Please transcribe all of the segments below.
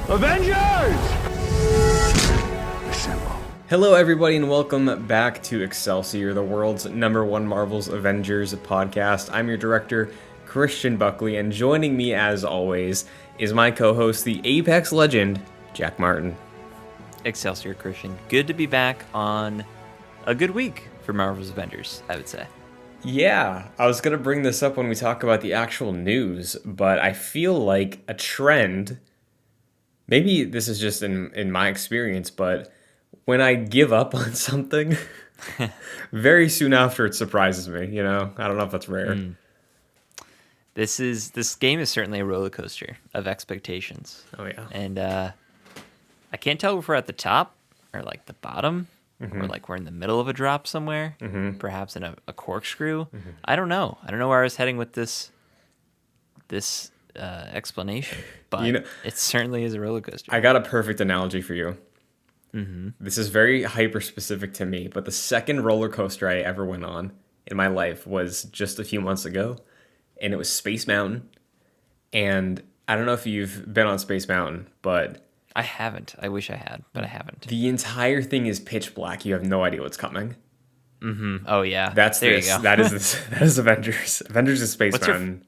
Avengers! Assemble. Hello, everybody, and welcome back to Excelsior, the world's #1 Marvel's Avengers podcast. I'm your director, Christian Buckley, and joining me, as always, is my co-host, the Apex legend, Jack Martin. Excelsior, Christian. Good to be back on a good week for Marvel's Avengers, I would say. Yeah, I was going to bring this up when we talk about the actual news, but I feel like a trend, maybe this is just in my experience, but when I give up on something, very soon after it surprises me, you know? I don't know if that's rare. This game is certainly a roller coaster of expectations. Oh, yeah. And I can't tell if we're at the top or like the bottom or like we're in the middle of a drop somewhere, perhaps in a corkscrew. I don't know. I don't know where I was heading with this explanation, but it certainly is a roller coaster. I got a perfect analogy for you. This is very hyper-specific to me, but the second roller coaster I ever went on in my life was just a few months ago, and it was Space Mountain. And I don't know if you've been on Space Mountain, but I haven't. I wish I had, but I haven't. The entire thing is pitch black. You have no idea what's coming. Oh, yeah. That's there this. You go. That is Avengers. Avengers is Space Mountain.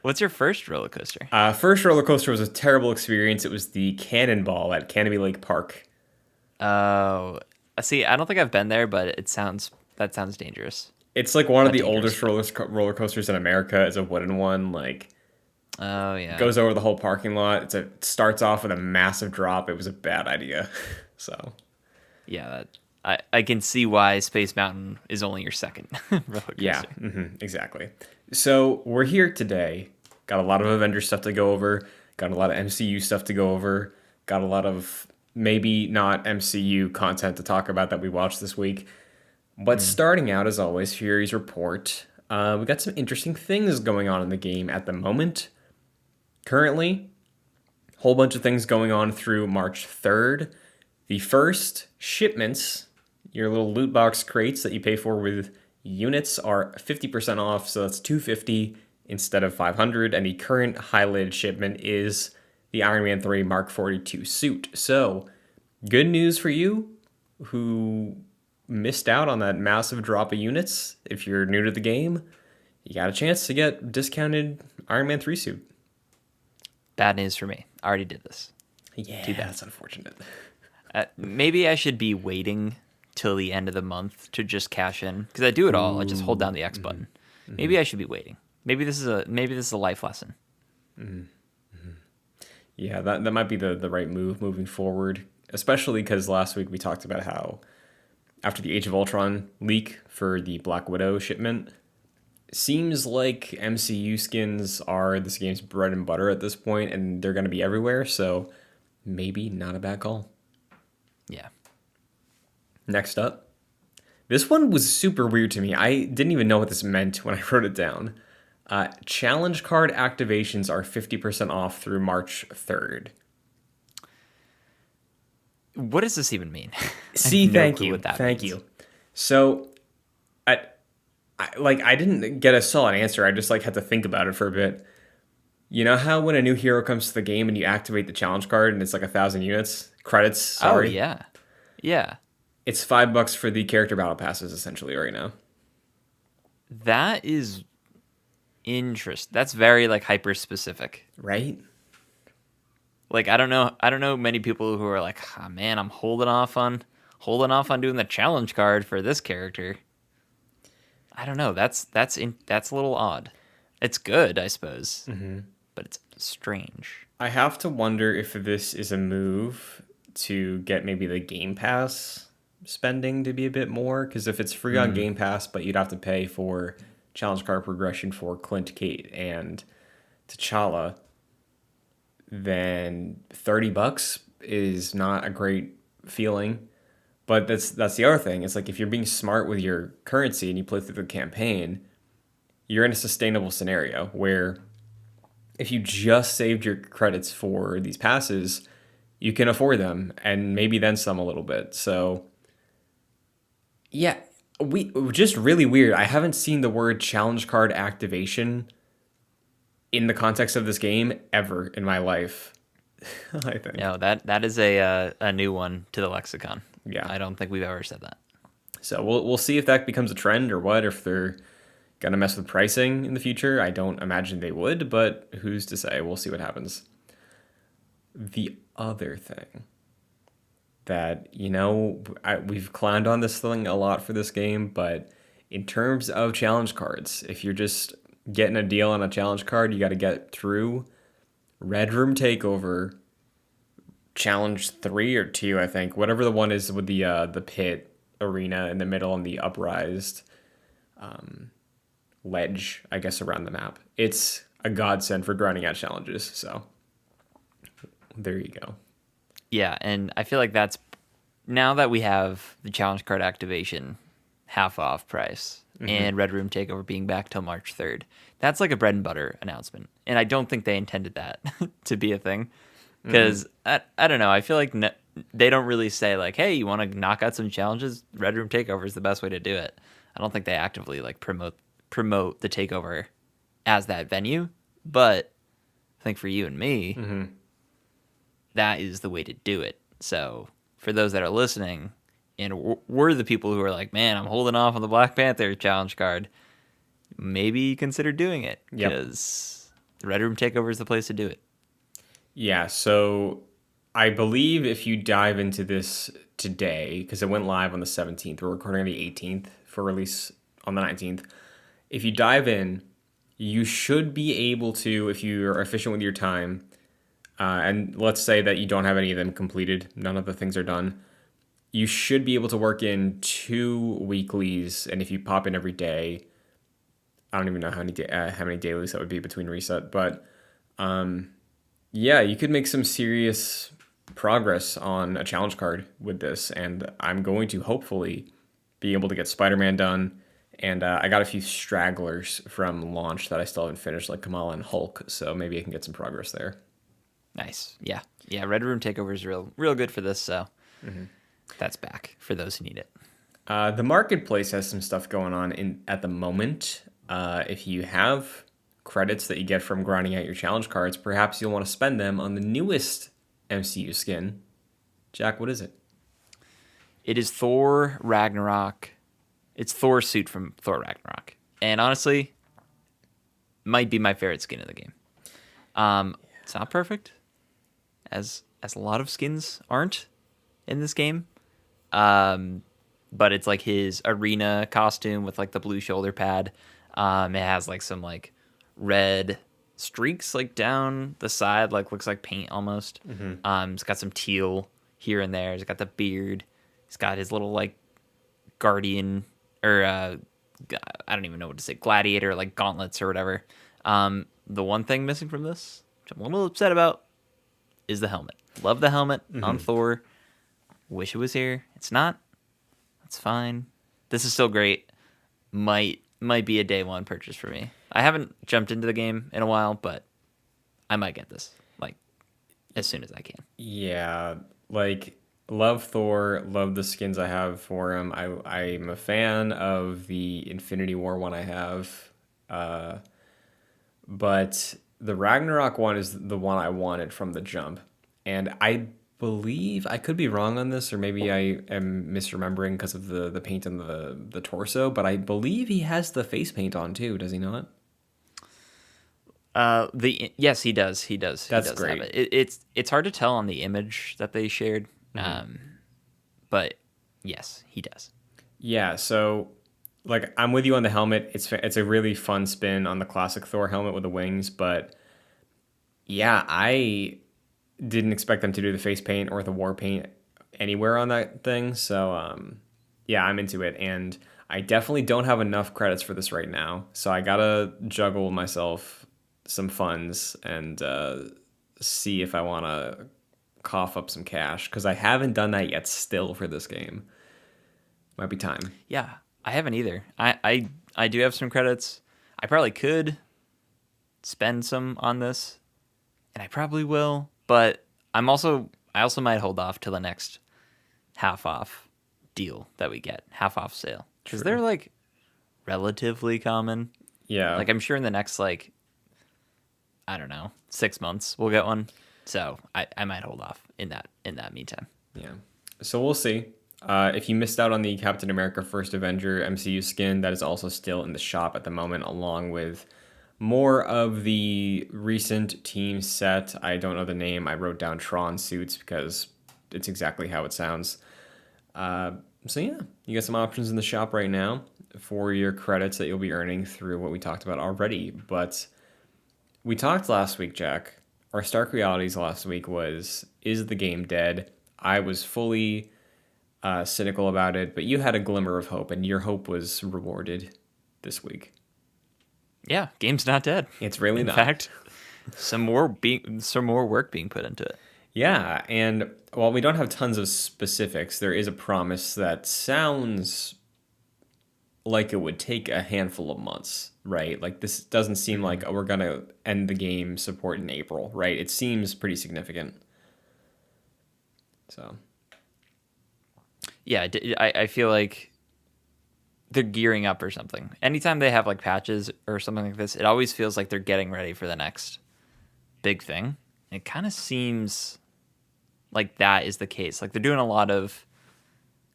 What's your first roller coaster? First roller coaster was a terrible experience. It was the Cannonball at Canopy Lake Park. Oh, see, I don't think I've been there, but that sounds dangerous. It's like one of the oldest roller coasters in America. It's a wooden one. Like, oh yeah, goes over the whole parking lot. It starts off with a massive drop. It was a bad idea. So, yeah, I can see why Space Mountain is only your second roller coaster. Yeah, exactly. So we're here today. Got a lot of Avengers stuff to go over. Got a lot of MCU stuff to go over. Got a lot of maybe not MCU content to talk about that we watched this week. But starting out, as always, Fury's report. We got some interesting things going on in the game at the moment. Currently, a whole bunch of things going on through March 3rd. The first shipments, your little loot box crates that you pay for with units, are 50% off, so that's $250 instead of $500. And the current highlighted shipment is the Iron Man 3 Mark 42 suit. So, good news for you who missed out on that massive drop of units. If you're new to the game, you got a chance to get discounted Iron Man 3 suit. Bad news for me. I already did this. Yeah, too bad. That's unfortunate. Maybe I should be waiting till the end of the month to just cash in, because I do it all. I just hold down the X button. Maybe I should be waiting. Maybe this is a life lesson. Yeah, that might be the right move moving forward, especially because last week we talked about how after the Age of Ultron leak for the Black Widow shipment, seems like MCU skins are this game's bread and butter at this point, and they're going to be everywhere, so maybe not a bad call. Yeah. Next up, this one was super weird to me. I didn't even know what this meant when I wrote it down. Challenge card activations are 50% off through March 3rd. What does this even mean? See, thank you. So, I didn't get a solid answer. I just had to think about it for a bit. You know how when a new hero comes to the game and you activate the challenge card and it's like 1,000 units? Credits, sorry. Oh, yeah. Yeah. It's $5 for the character battle passes, essentially, right now. That is interesting. That's very, hyper specific. Right? I don't know many people who are like, oh, man, I'm holding off on doing the challenge card for this character. I don't know. That's a little odd. It's good, I suppose, but it's strange. I have to wonder if this is a move to get maybe the Game Pass spending to be a bit more, because if it's free on Game Pass, but you'd have to pay for challenge card progression for Clint, Kate, and T'Challa, then $30 is not a great feeling. But that's the other thing. It's if you're being smart with your currency and you play through the campaign, you're in a sustainable scenario where if you just saved your credits for these passes, you can afford them and maybe then some a little bit. So, yeah, just really weird. I haven't seen the word challenge card activation in the context of this game ever in my life. I think. No, that is a new one to the lexicon. Yeah. I don't think we've ever said that. So we'll see if that becomes a trend or what, or if they're gonna mess with pricing in the future. I don't imagine they would, but who's to say? We'll see what happens. The other thing that, we've clowned on this thing a lot for this game, but in terms of challenge cards, if you're just getting a deal on a challenge card, you got to get through Red Room Takeover, Challenge 3 or 2, I think, whatever the one is with the pit arena in the middle and the uprised ledge, I guess, around the map. It's a godsend for grinding out challenges, so there you go. Yeah, and I feel like that's now that we have the challenge card activation half off price and Red Room Takeover being back till March 3rd. That's like a bread and butter announcement. And I don't think they intended that to be a thing. Because I don't know. I feel like they don't really say, like, hey, you want to knock out some challenges? Red Room Takeover is the best way to do it. I don't think they actively like promote the takeover as that venue. But I think for you and me, that is the way to do it. So for those that are listening, and we're the people who are like, man, I'm holding off on the Black Panther challenge card, maybe consider doing it because the Red Room Takeover is the place to do it. Yeah, so I believe if you dive into this today, because it went live on the 17th, we're recording on the 18th for release on the 19th. If you dive in, you should be able to, if you're efficient with your time, and let's say that you don't have any of them completed, none of the things are done, you should be able to work in 2 weeklies, and if you pop in every day, I don't even know how many dailies that would be between reset, but yeah, you could make some serious progress on a challenge card with this, and I'm going to hopefully be able to get Spider-Man done, and I got a few stragglers from launch that I still haven't finished, like Kamala and Hulk, so maybe I can get some progress there. Nice. Yeah. Red Room Takeover is real good for this, so that's back for those who need it. The marketplace has some stuff going on at the moment. If you have credits that you get from grinding out your challenge cards, perhaps you'll want to spend them on the newest MCU skin. Jack, what is it? It is Thor Ragnarok. It's Thor's suit from Thor Ragnarok. And honestly, might be my favorite skin in the game. It's not perfect, as a lot of skins aren't in this game. But it's like his arena costume with like the blue shoulder pad. It has like some like red streaks like down the side, like looks like paint almost. It's got some teal here and there. He's got the beard. He's got his little like guardian or I don't even know what to say, gladiator like gauntlets or whatever. The one thing missing from this, which I'm a little upset about, is the helmet. Love the helmet on Thor. Wish it was here. It's not. That's fine. This is still great. Might be a day one purchase for me. I haven't jumped into the game in a while, but I might get this like as soon as I can. Yeah, like love Thor, love the skins I have for him. I'm a fan of the Infinity War one I have, but the Ragnarok one is the one I wanted from the jump, and I believe I could be wrong on this, or maybe I am misremembering because of the paint on the torso, but I believe he has the face paint on too. Does he not? Yes, he does. He does. That's he does great. Have it. It's hard to tell on the image that they shared, but yes, he does. Yeah. So, like, I'm with you on the helmet. It's a really fun spin on the classic Thor helmet with the wings, but yeah, I didn't expect them to do the face paint or the war paint anywhere on that thing. So, yeah, I'm into it, and I definitely don't have enough credits for this right now. So I gotta juggle myself some funds and see if I want to cough up some cash because I haven't done that yet still for this game. Might be time. Yeah, I haven't either. I do have some credits. I probably could spend some on this, and I probably will. But I also might hold off till the next half off deal that we get, half off sale, because they're like relatively common. Yeah. Like I'm sure in the next like I don't know 6 months we'll get one. So I might hold off in that meantime. Yeah. So we'll see. If you missed out on the Captain America First Avenger MCU skin, that is also still in the shop at the moment, along with more of the recent team set. I don't know the name. I wrote down Tron suits because it's exactly how it sounds. So yeah, you got some options in the shop right now for your credits that you'll be earning through what we talked about already. But we talked last week, Jack. Our Stark Realities last week was, is the game dead? I was fully cynical about it, but you had a glimmer of hope, and your hope was rewarded this week. Yeah, game's not dead. It's really In not. fact, some more work being put into it. Yeah, and while we don't have tons of specifics, there is a promise that sounds like it would take a handful of months, right? Like this doesn't seem like, oh, we're gonna end the game support in April, right? It seems pretty significant. So Yeah, I feel like they're gearing up or something. Anytime they have like patches or something like this, it always feels like they're getting ready for the next big thing. It kind of seems like that is the case. Like they're doing a lot of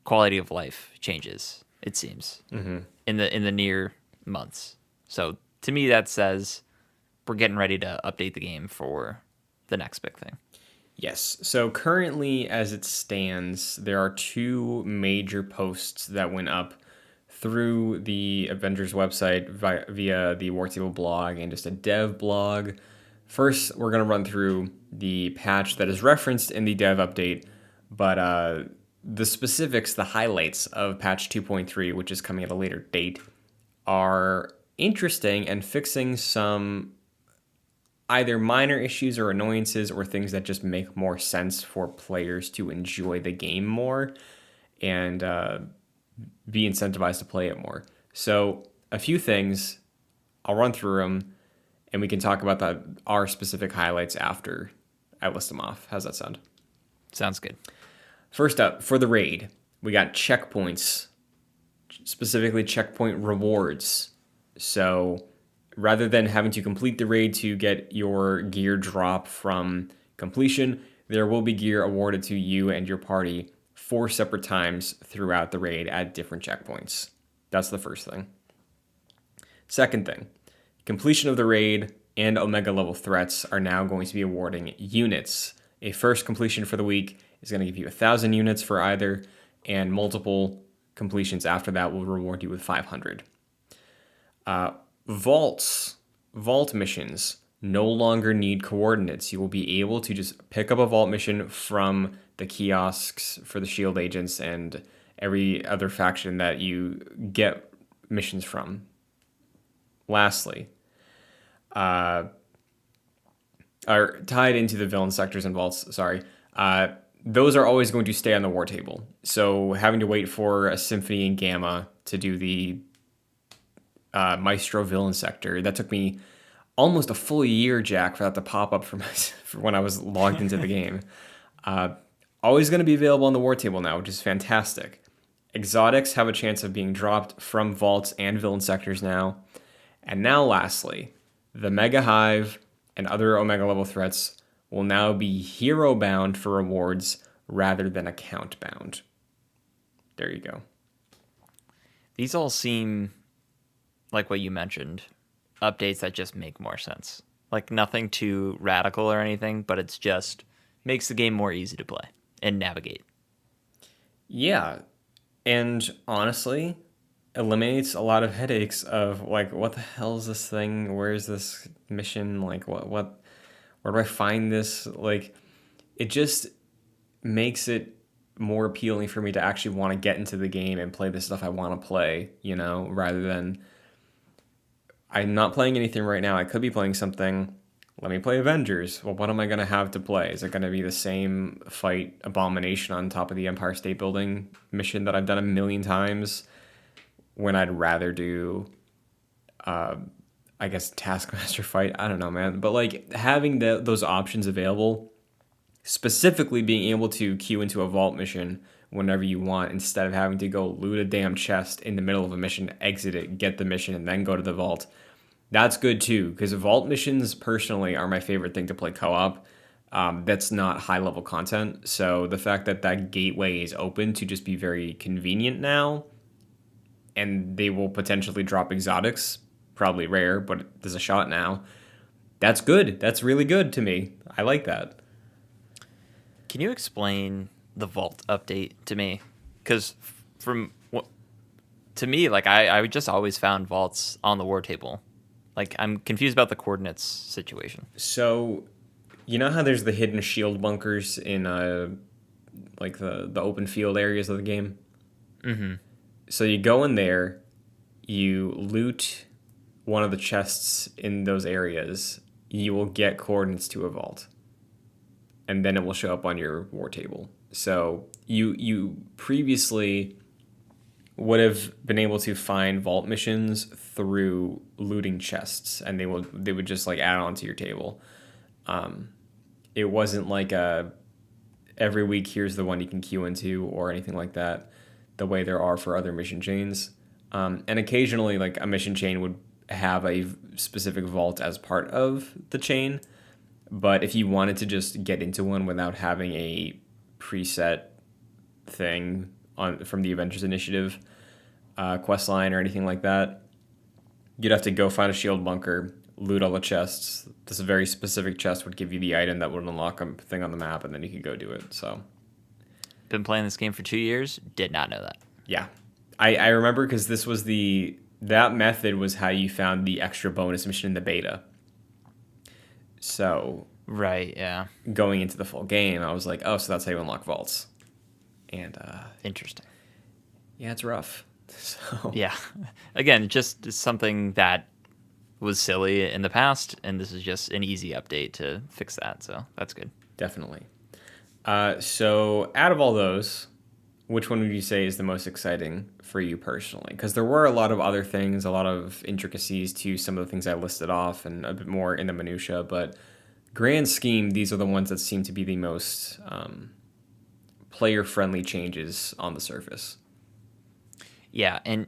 quality of life changes. It seems in the near months. So to me, that says we're getting ready to update the game for the next big thing. yes. So currently, as it stands, there are two major posts that went up through the Avengers website via the War Table blog and just a dev blog. First, we're going to run through the patch that is referenced in the dev update, but the specifics, the highlights of patch 2.3, which is coming at a later date, are interesting and fixing some either minor issues or annoyances or things that just make more sense for players to enjoy the game more and be incentivized to play it more. So, a few things, I'll run through them, and we can talk about our specific highlights after I list them off. How's that sound? Sounds good. First up, for the raid, we got checkpoints, specifically checkpoint rewards. So rather than having to complete the raid to get your gear drop from completion, there will be gear awarded to you and your party 4 separate times throughout the raid at different checkpoints. That's the first thing. Second thing, completion of the raid and Omega level threats are now going to be awarding units. A first completion for the week is going to give you 1,000 units for either, and multiple completions after that will reward you with 500. Vault missions no longer need coordinates. You will be able to just pick up a vault mission from the kiosks for the shield agents and every other faction that you get missions from. Lastly, are tied into the villain sectors and vaults, those are always going to stay on the war table. So having to wait for a Symphony and Gamma to do the Maestro villain sector, that took me almost a full year, Jack, for that to pop up for when I was logged into the game. Always going to be available on the war table now, which is fantastic. Exotics have a chance of being dropped from vaults and villain sectors now. And now lastly, the Mega Hive and other Omega level threats will now be hero bound for rewards rather than account bound. There you go. These all seem like what you mentioned, updates that just make more sense. Like nothing too radical or anything, but it's just makes the game more easy to play and navigate. Yeah. And honestly, eliminates a lot of headaches of like, what the hell is this thing? Where is this mission? Like, where do I find this? Like, it just makes it more appealing for me to actually want to get into the game and play the stuff I want to play, rather than I'm not playing anything right now. I could be playing something. Let me play Avengers. Well, what am I going to have to play? Is it going to be the same fight Abomination on top of the Empire State Building mission that I've done a million times when I'd rather do, I guess, Taskmaster fight? I don't know, man. But like having those options available, specifically being able to queue into a vault mission whenever you want instead of having to go loot a damn chest in the middle of a mission, exit it, get the mission, and then go to the vault. That's good too, because vault missions personally are my favorite thing to play co-op. that's not high level content. So the fact that that gateway is open to just be very convenient now, and they will potentially drop exotics, probably rare, but there's a shot now. That's good. That's really good to me. I like that. Can you explain the vault update to me? Because from what to me, like I just always found vaults on the war table. Like I'm confused about the coordinates situation. So, you know how there's the hidden shield bunkers in like the open field areas of the game? Mm-hmm. So you go in there, you loot one of the chests in those areas, you will get coordinates to a vault, and then it will show up on your war table. So you previously would have been able to find vault missions through looting chests, and they would just like add on to your table. It wasn't like a every week here's the one you can queue into or anything like that, the way there are for other mission chains. And occasionally, like a mission chain would have a specific vault as part of the chain, but if you wanted to just get into one without having a preset thing on from the Avengers Initiative quest line or anything like that, you'd have to go find a shield bunker, loot all the chests. This very specific chest would give you the item that would unlock a thing on the map, and then you could go do it. So, Been playing this game for 2 years. Did not know that. yeah, I remember because this was that method was how you found the extra bonus mission in the beta. So Right. Yeah. going into the full game, I was like, oh, so that's how you unlock vaults. And Interesting. yeah, it's rough. So Yeah. Again, just something that was silly in the past, and this is just an easy update to fix that. So that's good. definitely. So out of all those, which one would you say is the most exciting for you personally? Because there were a lot of other things, a lot of intricacies to some of the things I listed off, and a bit more in the minutia. But grand scheme, these are the ones that seem to be the most player-friendly changes on the surface. Yeah, and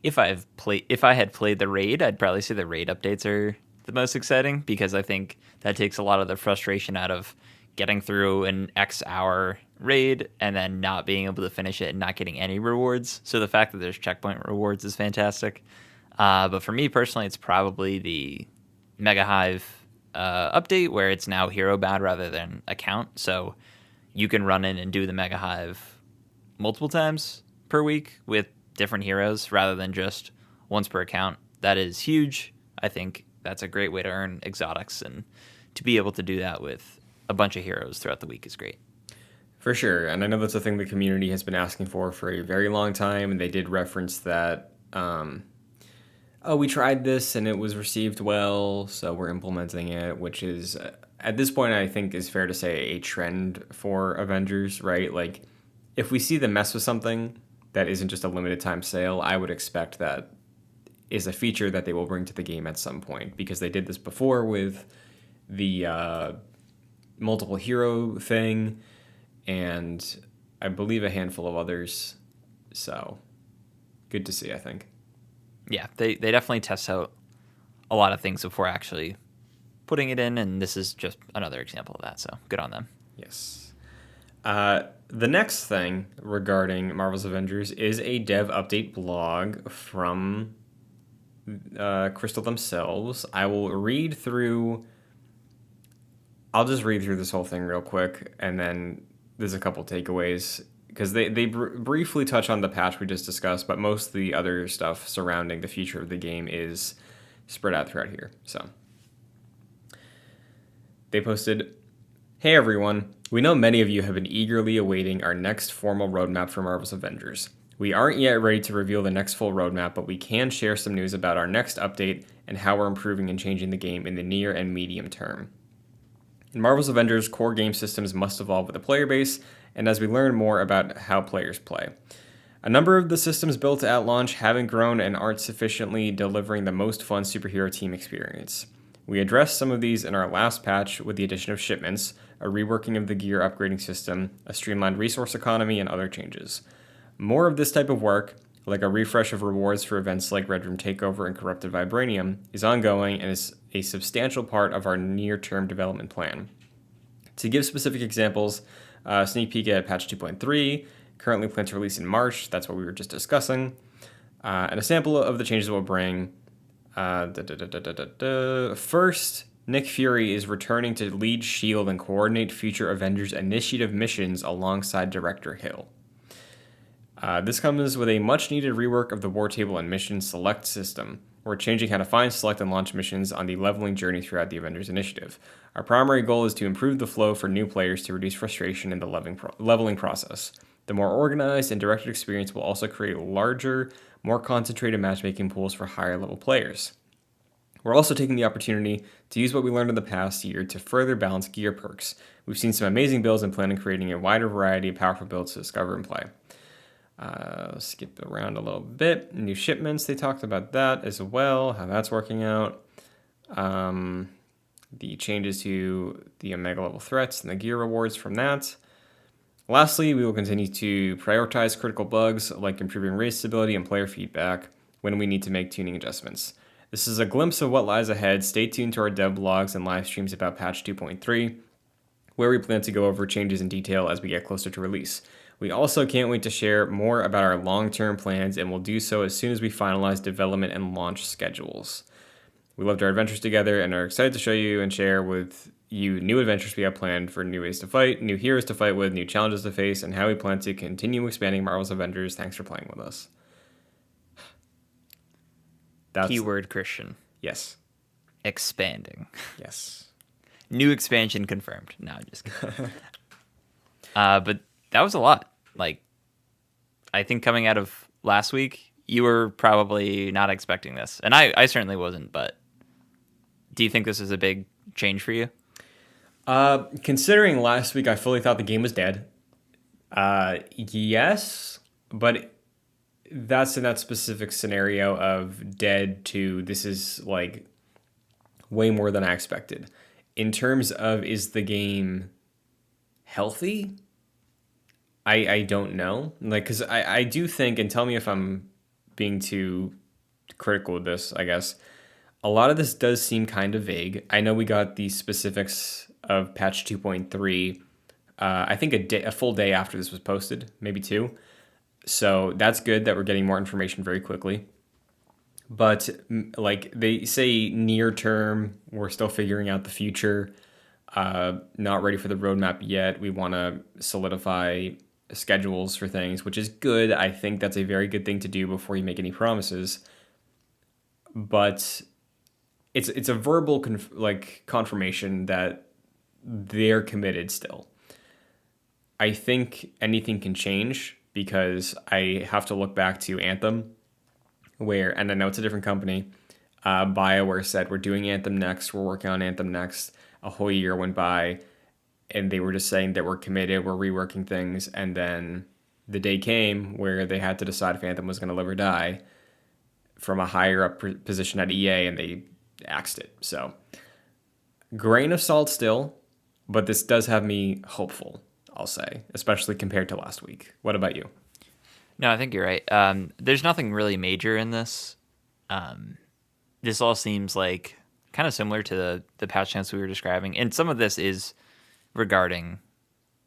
if I had played the raid, I'd probably say the raid updates are the most exciting because I think that takes a lot of the frustration out of getting through an X hour raid and then not being able to finish it and not getting any rewards. So the fact that there's checkpoint rewards is fantastic. But for me personally, it's probably the Mega Hive update where it's now hero bound rather than account. So you can run in and do the Mega Hive multiple times per week with different heroes rather than just once per account. That is huge. I think that's a great way to earn exotics, and to be able to do that with a bunch of heroes throughout the week is great. For sure. And I know that's a thing the community has been asking for a very long time. And they did reference that, oh, we tried this and it was received well, so we're implementing it, which is, at this point, I think is fair to say a trend for Avengers, right? Like, if we see them mess with something that isn't just a limited time sale, I would expect that is a feature that they will bring to the game at some point, because they did this before with the multiple hero thing, and I believe a handful of others. So good to see, I think. Yeah, they definitely test out a lot of things before actually putting it in, and this is just another example of that, so good on them. Yes. The next thing regarding Marvel's Avengers is a dev update blog from Crystal themselves. I'll just read through this whole thing real quick, and then there's a couple takeaways, because they briefly touch on the patch we just discussed, but most of the other stuff surrounding the future of the game is spread out throughout here. So they posted, "Hey everyone, we know many of you have been eagerly awaiting our next formal roadmap for Marvel's Avengers. We aren't yet ready to reveal the next full roadmap, but we can share some news about our next update and how we're improving and changing the game in the near and medium term. In Marvel's Avengers, core game systems must evolve with the player base, and as we learn more about how players play. A number of the systems built at launch haven't grown and aren't sufficiently delivering the most fun superhero team experience. We addressed some of these in our last patch with the addition of shipments, a reworking of the gear upgrading system, a streamlined resource economy, and other changes. More of this type of work, like a refresh of rewards for events like Red Room Takeover and Corrupted Vibranium, is ongoing and is a substantial part of our near-term development plan. To give specific examples, sneak peek at patch 2.3, currently planned to release in March. That's what we were just discussing. And a sample of the changes we'll bring. First, Nick Fury is returning to lead S.H.I.E.L.D. and coordinate future Avengers Initiative missions alongside Director Hill. This comes with a much-needed rework of the War Table and Mission Select system. We're changing how to find, select, and launch missions on the leveling journey throughout the Avengers Initiative. Our primary goal is to improve the flow for new players to reduce frustration in the leveling process. The more organized and directed experience will also create larger, more concentrated matchmaking pools for higher-level players. We're also taking the opportunity to use what we learned in the past year to further balance gear perks. We've seen some amazing builds and plan on creating a wider variety of powerful builds to discover and play. Skip around a little bit. New shipments, they talked about that as well, how that's working out. The changes to the Omega level threats and the gear rewards from that. Lastly, we will continue to prioritize critical bugs like improving race stability and player feedback when we need to make tuning adjustments. This is a glimpse of what lies ahead. Stay tuned to our dev blogs and live streams about patch 2.3, where we plan to go over changes in detail as we get closer to release. We also can't wait to share more about our long-term plans, and we'll do so as soon as we finalize development and launch schedules. We loved our adventures together and are excited to show you and share with you new adventures we have planned for new ways to fight, new heroes to fight with, new challenges to face, and how we plan to continue expanding Marvel's Avengers. Thanks for playing with us. Keyword Christian. Yes. Expanding. Yes. New expansion confirmed. No, I'm just kidding. But that was a lot. Like, I think coming out of last week, you were probably not expecting this. And I certainly wasn't, but do you think this is a big change for you? Considering last week I fully thought the game was dead. Yes, but that's in that specific scenario of dead to this is like way more than I expected. In terms of is the game healthy? I don't know. Like, because I do think, and tell me if I'm being too critical with this, I guess, a lot of this does seem kind of vague. I know we got the specifics of patch 2.3, I think a full day after this was posted, maybe two. So that's good that we're getting more information very quickly. But like they say near term, we're still figuring out the future. Not ready for the roadmap yet. We want to solidify schedules for things, which is good. I think that's a very good thing to do before you make any promises. But it's a verbal confirmation that they're committed still. I think anything can change because I have to look back to Anthem, where, and I know it's a different company, BioWare said, we're doing Anthem next, we're working on Anthem next. A whole year went by, and they were just saying that we're committed, we're reworking things, and then the day came where they had to decide if Anthem was going to live or die from a higher up position at EA, and they axed it. So, grain of salt still, but this does have me hopeful, I'll say, especially compared to last week. What about you? No, I think you're right. There's nothing really major in this. This all seems like kind of similar to the patch notes we were describing, and some of this is regarding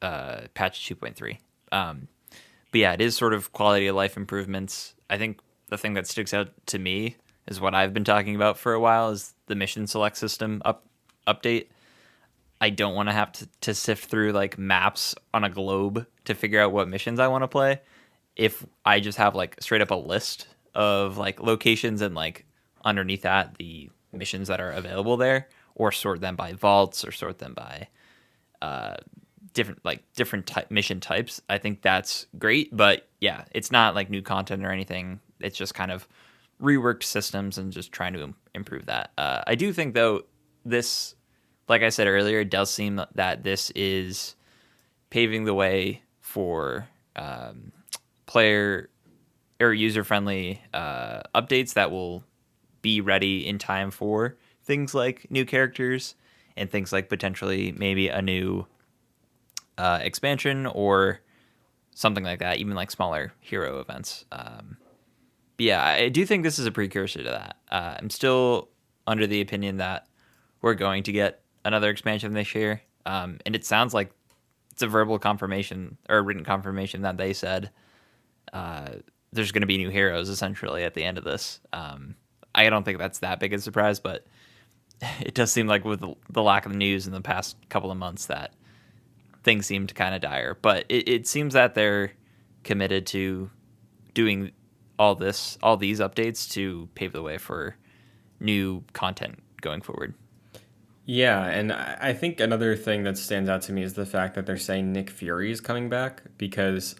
patch 2.3. But yeah, it is sort of quality of life improvements. I think the thing that sticks out to me is what I've been talking about for a while is the mission select system update. I don't want to have to sift through like maps on a globe to figure out what missions I want to play. If I just have like straight up a list of like locations and like underneath that the missions that are available there, or sort them by vaults or sort them by different mission types, I think that's great. But yeah, it's not like new content or anything. It's just kind of reworked systems and just trying to improve that. I do think though this, like I said earlier, it does seem that this is paving the way for player or user-friendly updates that will be ready in time for things like new characters and things like potentially maybe a new expansion or something like that, even like smaller hero events. But yeah, I do think this is a precursor to that. I'm still under the opinion that we're going to get another expansion this year. And it sounds like it's a verbal confirmation or a written confirmation that they said there's going to be new heroes essentially at the end of this. I don't think that's that big a surprise, but it does seem like with the lack of news in the past couple of months that things seemed kind of dire. But it seems that they're committed to doing all these updates to pave the way for new content going forward. Yeah, and I think another thing that stands out to me is the fact that they're saying Nick Fury is coming back, because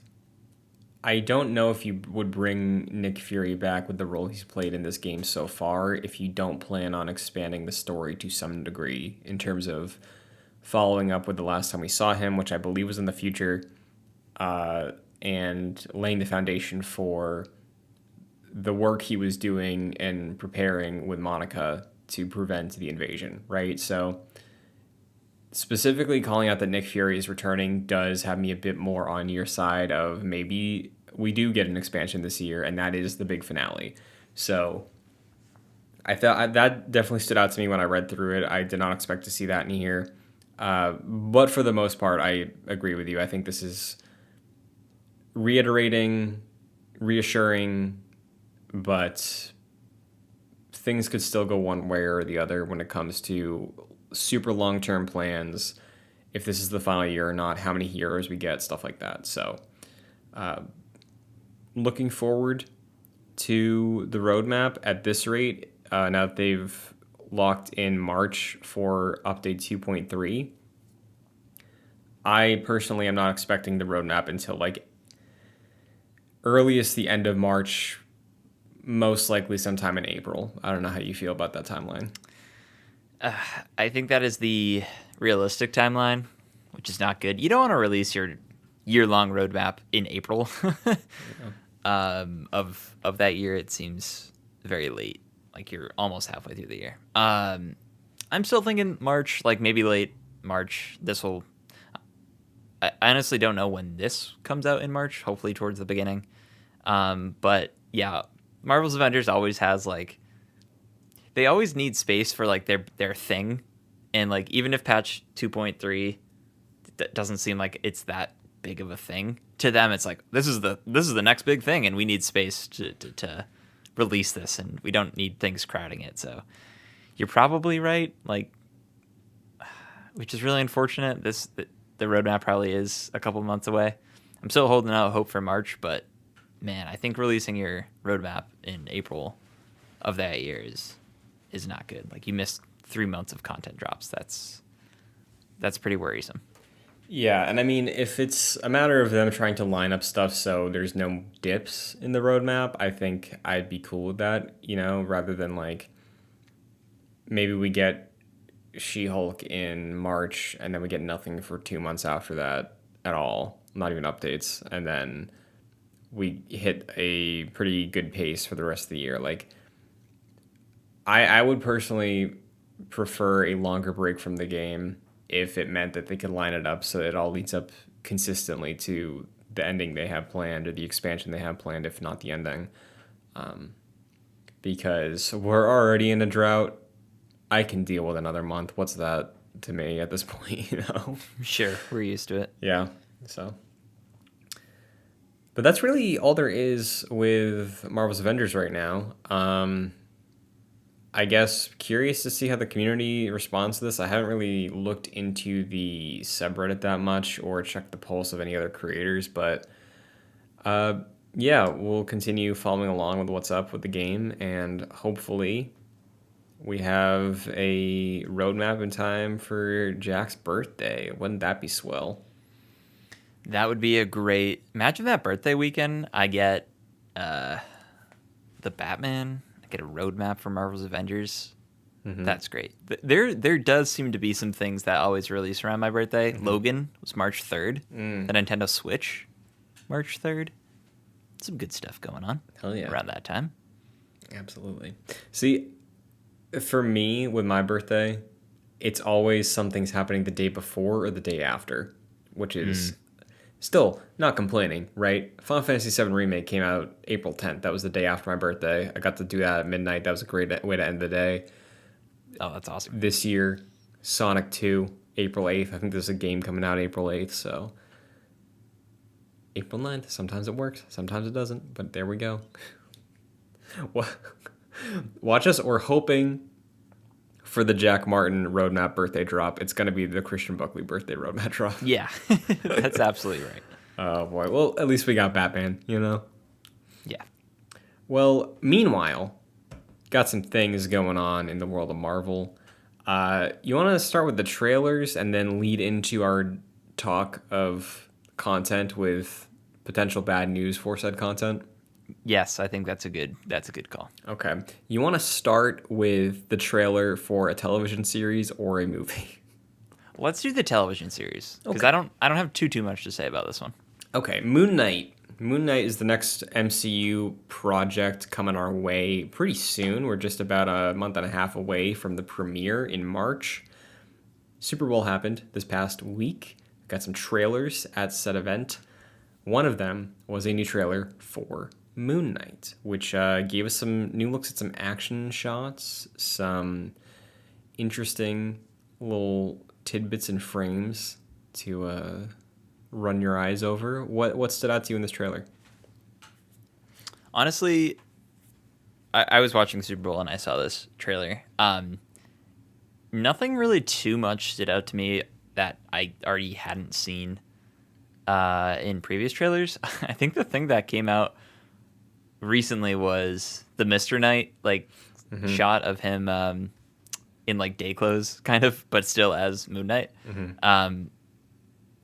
I don't know if you would bring Nick Fury back with the role he's played in this game so far if you don't plan on expanding the story to some degree in terms of following up with the last time we saw him, which I believe was in the future, and laying the foundation for the work he was doing and preparing with Monica to prevent the invasion, right? So specifically calling out that Nick Fury is returning does have me a bit more on your side of maybe we do get an expansion this year, and that is the big finale. So I thought that definitely stood out to me when I read through it. I did not expect to see that in here. But for the most part, I agree with you. I think this is reiterating, reassuring, but things could still go one way or the other when it comes to super long-term plans, if this is the final year or not, how many heroes we get, stuff like that. So looking forward to the roadmap at this rate, now that they've locked in March for update 2.3. I personally am not expecting the roadmap until like earliest the end of March, most likely sometime in April. I don't know how you feel about that timeline. I think that is the realistic timeline, which is not good. You don't want to release your year-long roadmap in April of that year. It seems very late, like you're almost halfway through the year. I'm still thinking March, like maybe late March. I honestly don't know when this comes out in March. Hopefully towards the beginning. But yeah, Marvel's Avengers always has like, they always need space for like their thing, and like even if patch 2.3 doesn't seem like it's that big of a thing to them, it's like this is the next big thing, and we need space to release this, and we don't need things crowding it. So you're probably right, like, which is really unfortunate. The roadmap probably is a couple months away. I'm still holding out hope for March, but man, I think releasing your roadmap in April of that year is not good. Like you missed 3 months of content drops. That's pretty worrisome. Yeah, and I mean, if it's a matter of them trying to line up stuff so there's no dips in the roadmap, I think I'd be cool with that, rather than like maybe we get She-Hulk in March and then we get nothing for 2 months after that at all, not even updates, and then we hit a pretty good pace for the rest of the year. Like, I would personally prefer a longer break from the game if it meant that they could line it up so it all leads up consistently to the ending they have planned or the expansion they have planned, if not the ending. Because we're already in a drought. I can deal with another month. What's that to me at this point? Sure, we're used to it. Yeah, so. But that's really all there is with Marvel's Avengers right now. I guess curious to see how the community responds to this. I haven't really looked into the subreddit that much or checked the pulse of any other creators, but yeah, we'll continue following along with what's up with the game, and hopefully we have a roadmap in time for Jack's birthday. Wouldn't that be swell? That would be a great. Imagine that birthday weekend. I get the Batman. I get a roadmap for Marvel's Avengers. Mm-hmm. That's great. There does seem to be some things that always release around my birthday. Mm-hmm. Logan was March 3rd. The Nintendo Switch, March 3rd. Some good stuff going on. Hell yeah. Around that time. Absolutely. See, for me, with my birthday, it's always something's happening the day before or the day after, which is still not complaining, right? Final Fantasy VII Remake came out April 10th. That was the day after my birthday. I got to do that at midnight. That was a great way to end the day. Oh, that's awesome. This year, Sonic 2 April 8th. I think there's a game coming out April 8th, so April 9th. Sometimes it works, sometimes it doesn't, but there we go. Watch us. We're hoping for the Jack Martin roadmap birthday drop. It's going to be the Christian Buckley birthday roadmap drop. Yeah, that's absolutely right. Oh, boy. Well, at least we got Batman, you know? Yeah. Well, meanwhile, got some things going on in the world of Marvel. You want to start with the trailers and then lead into our talk of content with potential bad news for said content? Yes, I think that's a good call. Okay. You want to start with the trailer for a television series or a movie? Let's do the television series because Okay. I don't have too much to say about this one. Okay, Moon Knight. Moon Knight is the next MCU project coming our way pretty soon. We're just about a month and a half away from the premiere in March. Super Bowl happened this past week. Got some trailers at said event. One of them was a new trailer for Moon Knight, which gave us some new looks at some action shots, some interesting little tidbits and frames to run your eyes over. What stood out to you in this trailer? Honestly, I was watching the Super Bowl and I saw this trailer. Nothing really too much stood out to me that I already hadn't seen in previous trailers. I think the thing that came out recently was the Mr. Knight shot of him in like day clothes, kind of, but still as Moon Knight.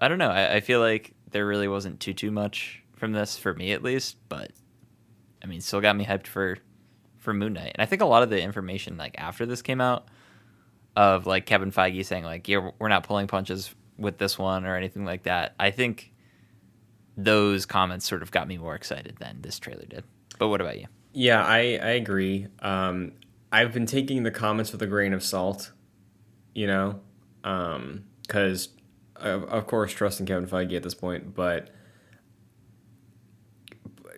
I don't know. I feel like there really wasn't too much from this for me at least, but I mean, still got me hyped for Moon Knight. And I think a lot of the information like after this came out of like Kevin Feige saying like, yeah, we're not pulling punches with this one or anything like that. I think those comments sort of got me more excited than this trailer did. But what about you? Yeah, I agree. I've been taking the comments with a grain of salt, you know, because of course trusting Kevin Feige at this point, but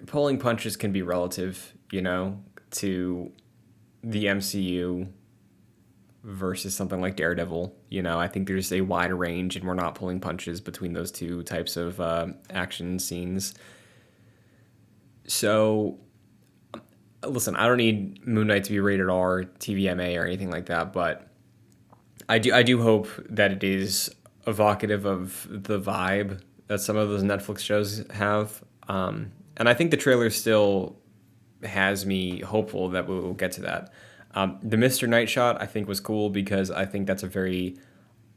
pulling punches can be relative, you know, to the MCU versus something like Daredevil. You know, I think there's a wide range, and we're not pulling punches between those two types of action scenes. So, listen, I don't need Moon Knight to be rated R, TVMA, or anything like that, but I do hope that it is evocative of the vibe that some of those Netflix shows have. And I think the trailer still has me hopeful that we will get to that. The Mr. Knight shot I think was cool because I think that's a very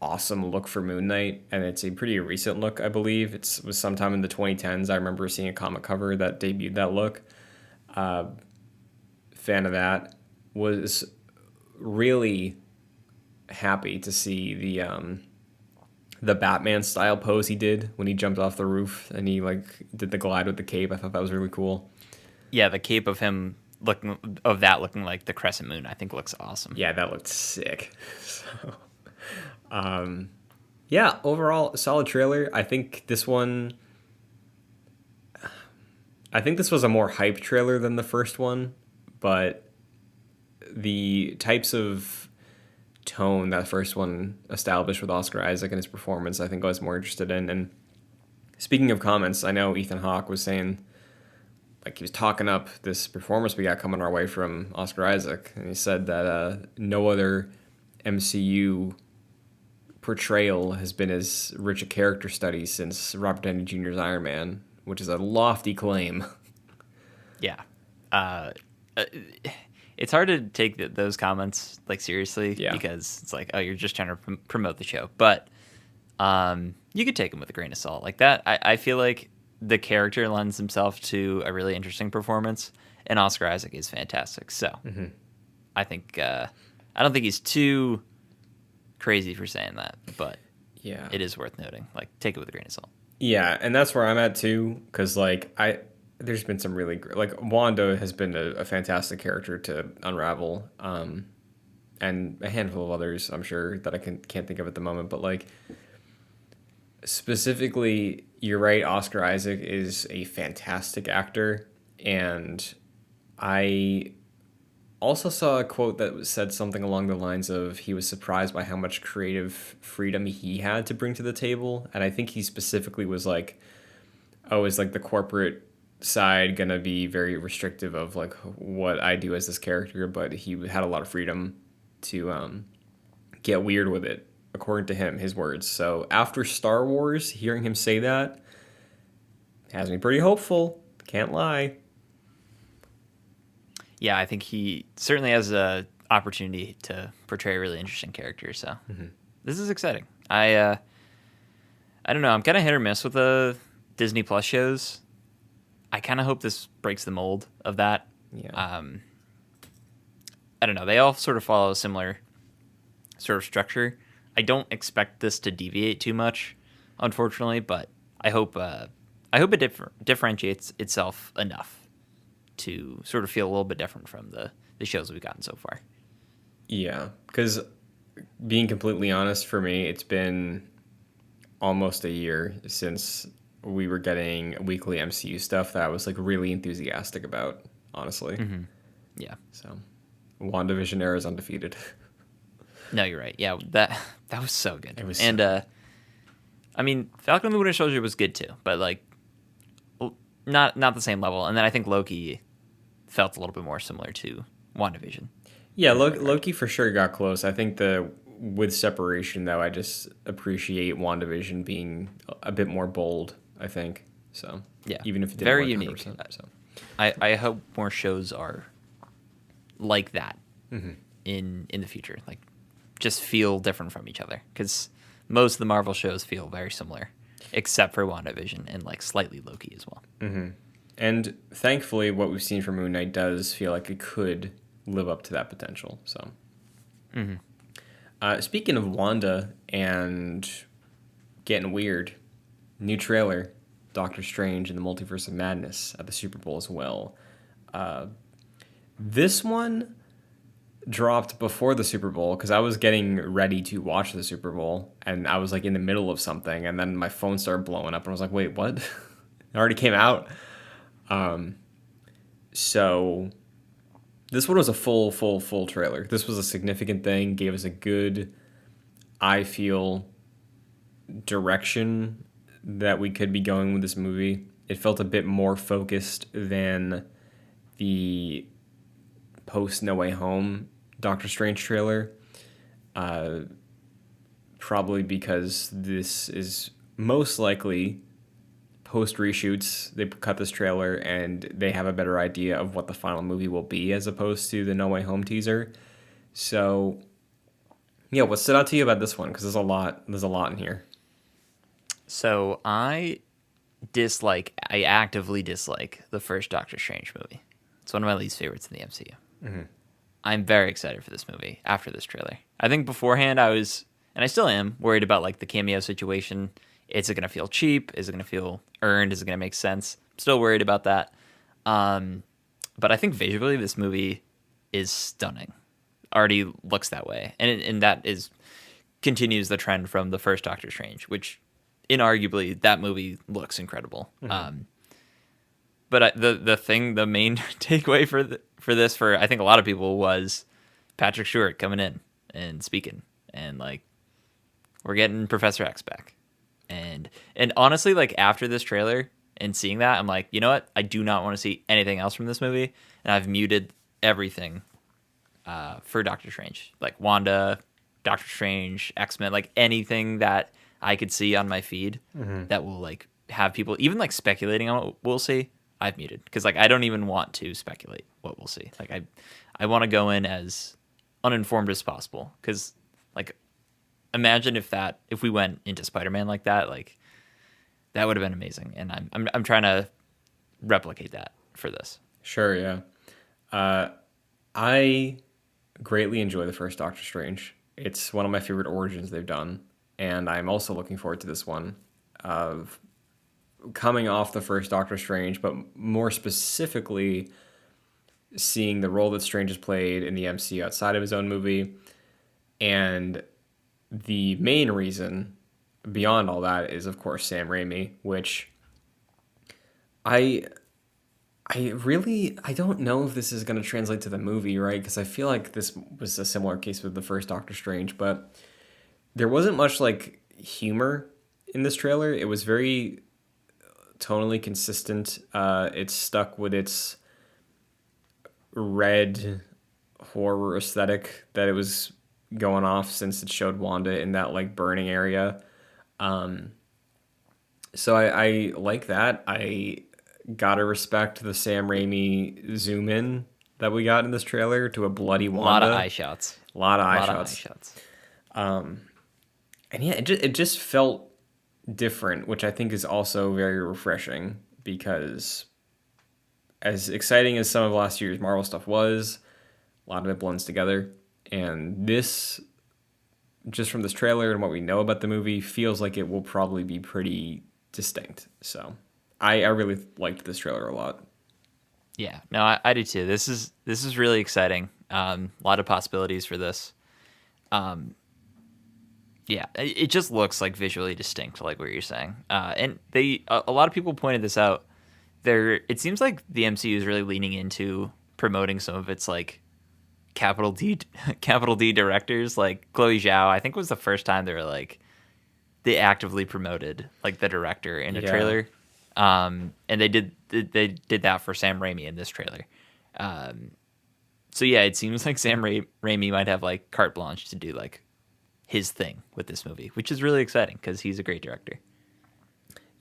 awesome look for Moon Knight, and it's a pretty recent look, I believe. It was sometime in the 2010s. I remember seeing a comic cover that debuted that look. Fan of that. Was really happy to see the Batman style pose he did when he jumped off the roof and he like did the glide with the cape. I thought that was really cool. Yeah, the cape of him looking like the crescent moon, I think looks awesome. Yeah, that looked sick. So, yeah, overall solid trailer. I think this was a more hype trailer than the first one, but the types of tone that first one established with Oscar Isaac and his performance, I think I was more interested in. And speaking of comments, I know Ethan Hawke was saying, like, he was talking up this performance we got coming our way from Oscar Isaac, and he said that no other MCU portrayal has been as rich a character study since Robert Downey Jr.'s Iron Man, which is a lofty claim. Yeah. It's hard to take those comments like seriously because it's like, oh, you're just trying to promote the show. But you could take them with a grain of salt like that. I feel like the character lends himself to a really interesting performance, and Oscar Isaac is fantastic. So I think I don't think he's too crazy for saying that, but Yeah, it is worth noting. Like, take it with a grain of salt. Yeah, and that's where I'm at too, because like there's been some really great, like Wanda has been a fantastic character to unravel, and a handful of others I'm sure that I can't think of at the moment, but like specifically, you're right. Oscar Isaac is a fantastic actor, and I also saw a quote that said something along the lines of he was surprised by how much creative freedom he had to bring to the table, and I think he specifically was like, "Oh, is like the corporate side gonna be very restrictive of like what I do as this character?" But he had a lot of freedom to get weird with it, according to him, his words. So after Star Wars, hearing him say that has me pretty hopeful. Can't lie. Yeah, I think he certainly has a opportunity to portray a really interesting character. So this is exciting. I don't know. I'm kind of hit or miss with the Disney Plus shows. I kind of hope this breaks the mold of that. Yeah. I don't know. They all sort of follow a similar sort of structure. I don't expect this to deviate too much, unfortunately, but I hope it differentiates itself enough to sort of feel a little bit different from the shows we've gotten so far. Yeah, because being completely honest, for me, it's been almost a year since we were getting weekly MCU stuff that I was like really enthusiastic about, honestly. Yeah. So, WandaVision era is undefeated. No, you're right. Yeah, that was so good. It was and so I mean, Falcon and the Winter Soldier was good too, but like not the same level. And then I think Loki felt a little bit more similar to WandaVision. Yeah, Loki for sure got close. I think with separation though, I just appreciate WandaVision being a bit more bold. I think so. Yeah, even if it didn't very work unique. 100%, so. I hope more shows are like that in the future. Like, just feel different from each other, because most of the Marvel shows feel very similar, except for WandaVision and like slightly Loki as well. And thankfully, what we've seen from Moon Knight does feel like it could live up to that potential. So, speaking of Wanda and getting weird, new trailer, Doctor Strange and the Multiverse of Madness at the Super Bowl as well. This one dropped before the Super Bowl because I was getting ready to watch the Super Bowl and I was like in the middle of something and then my phone started blowing up and I was like, wait, what? It already came out. So this one was a full trailer. This was a significant thing, gave us a good, I feel, direction that we could be going with this movie. It felt a bit more focused than the post No Way Home Doctor Strange trailer. Probably because this is most likely post reshoots. They cut this trailer and they have a better idea of what the final movie will be as opposed to the No Way Home teaser. So, yeah, what stood out to you about this one? Because there's a lot in here. So I actively dislike the first Doctor Strange movie. It's one of my least favorites in the MCU. I'm very excited for this movie after this trailer. I think beforehand I was, and I still am, worried about like the cameo situation. Is it going to feel cheap? Is it going to feel earned? Is it going to make sense? I'm still worried about that. But I think visually this movie is stunning. Already looks that way. And that continues the trend from the first Doctor Strange, which inarguably that movie looks incredible. But the main takeaway for this for I think a lot of people was Patrick Stewart coming in and speaking, and like we're getting Professor X back, and honestly, like after this trailer and seeing that, I'm like, you know what? I do not want to see anything else from this movie, and I've muted everything for Doctor Strange, like Wanda, Doctor Strange, X-Men, like anything that I could see on my feed that will like have people even like speculating on what we'll see. I've muted because like I don't even want to speculate what we'll see. Like I want to go in as uninformed as possible, because like imagine if we went into Spider-Man like that, like that would have been amazing, and I'm trying to replicate that for this. Sure, yeah. I greatly enjoy the first Doctor Strange. It's one of my favorite origins they've done, and I'm also looking forward to this one of coming off the first Doctor Strange, but more specifically seeing the role that Strange has played in the MCU outside of his own movie. And the main reason beyond all that is, of course, Sam Raimi, which I I don't know if this is going to translate to the movie, right? Because I feel like this was a similar case with the first Doctor Strange, but there wasn't much like humor in this trailer. It was very tonally consistent. It stuck with its red horror aesthetic that it was going off since it showed Wanda in that like burning area. Um, so I like that. I gotta respect the Sam Raimi zoom in that we got in this trailer to a bloody A lot of Wanda. eye shots. A lot of A eye lot of eye shots. shots. And yeah, it just felt different, which I think is also very refreshing because as exciting as some of last year's Marvel stuff was, a lot of it blends together. And this, just from this trailer and what we know about the movie, feels like it will probably be pretty distinct. So I really liked this trailer a lot. Yeah, no, I do too. This is really exciting. A lot of possibilities for this. Yeah, it just looks like visually distinct, like what you're saying. And a lot of people pointed this out. It seems like the MCU is really leaning into promoting some of its like capital D capital D directors, like Chloe Zhao. I think was the first time they actively promoted like the director in a Yeah. trailer. And they did that for Sam Raimi in this trailer. So yeah, it seems like Sam Raimi might have like carte blanche to do like his thing with this movie, which is really exciting because he's a great director.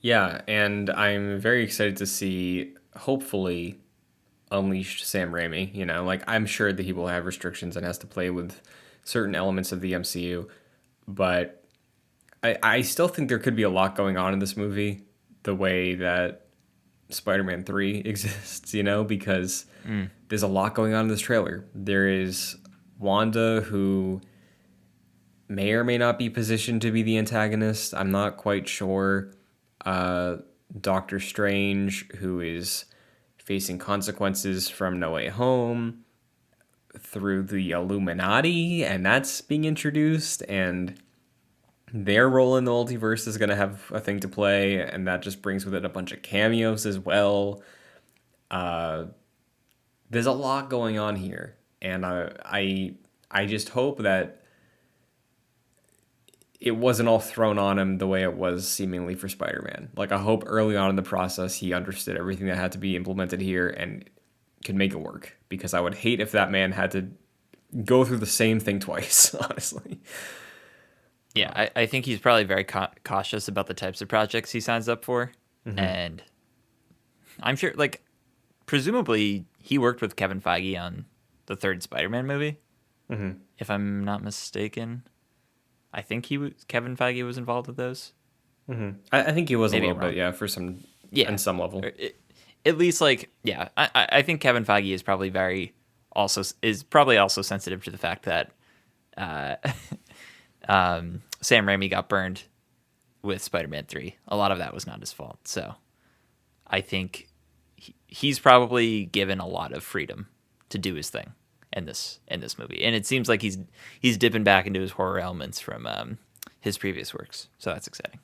Yeah, and I'm very excited to see, hopefully, unleashed Sam Raimi. You know, like I'm sure that he will have restrictions and has to play with certain elements of the MCU, but I still think there could be a lot going on in this movie, the way that Spider-Man 3 exists, you know, because there's a lot going on in this trailer. There is Wanda, who may or may not be positioned to be the antagonist. I'm not quite sure. Uh, Doctor Strange, who is facing consequences from No Way Home through the Illuminati, and that's being introduced, and their role in the multiverse is going to have a thing to play, and that just brings with it a bunch of cameos as well. Uh, there's a lot going on here, and I just hope that it wasn't all thrown on him the way it was seemingly for Spider-Man. Like I hope early on in the process he understood everything that had to be implemented here and could make it work. Because I would hate if that man had to go through the same thing twice, honestly. Yeah, I think he's probably very cautious about the types of projects he signs up for, and I'm sure, like, presumably he worked with Kevin Feige on the third Spider-Man movie, if I'm not mistaken. I think Kevin Feige was involved with those. I think he was a Maybe little I'm bit, wrong. yeah, for some, Yeah, on some level. at least like yeah, I think Kevin Feige is probably also sensitive to the fact that uh, Sam Raimi got burned with Spider-Man 3. A lot of that was not his fault. So I think he's probably given a lot of freedom to do his thing in this movie, and it seems like he's dipping back into his horror elements from his previous works. So that's exciting.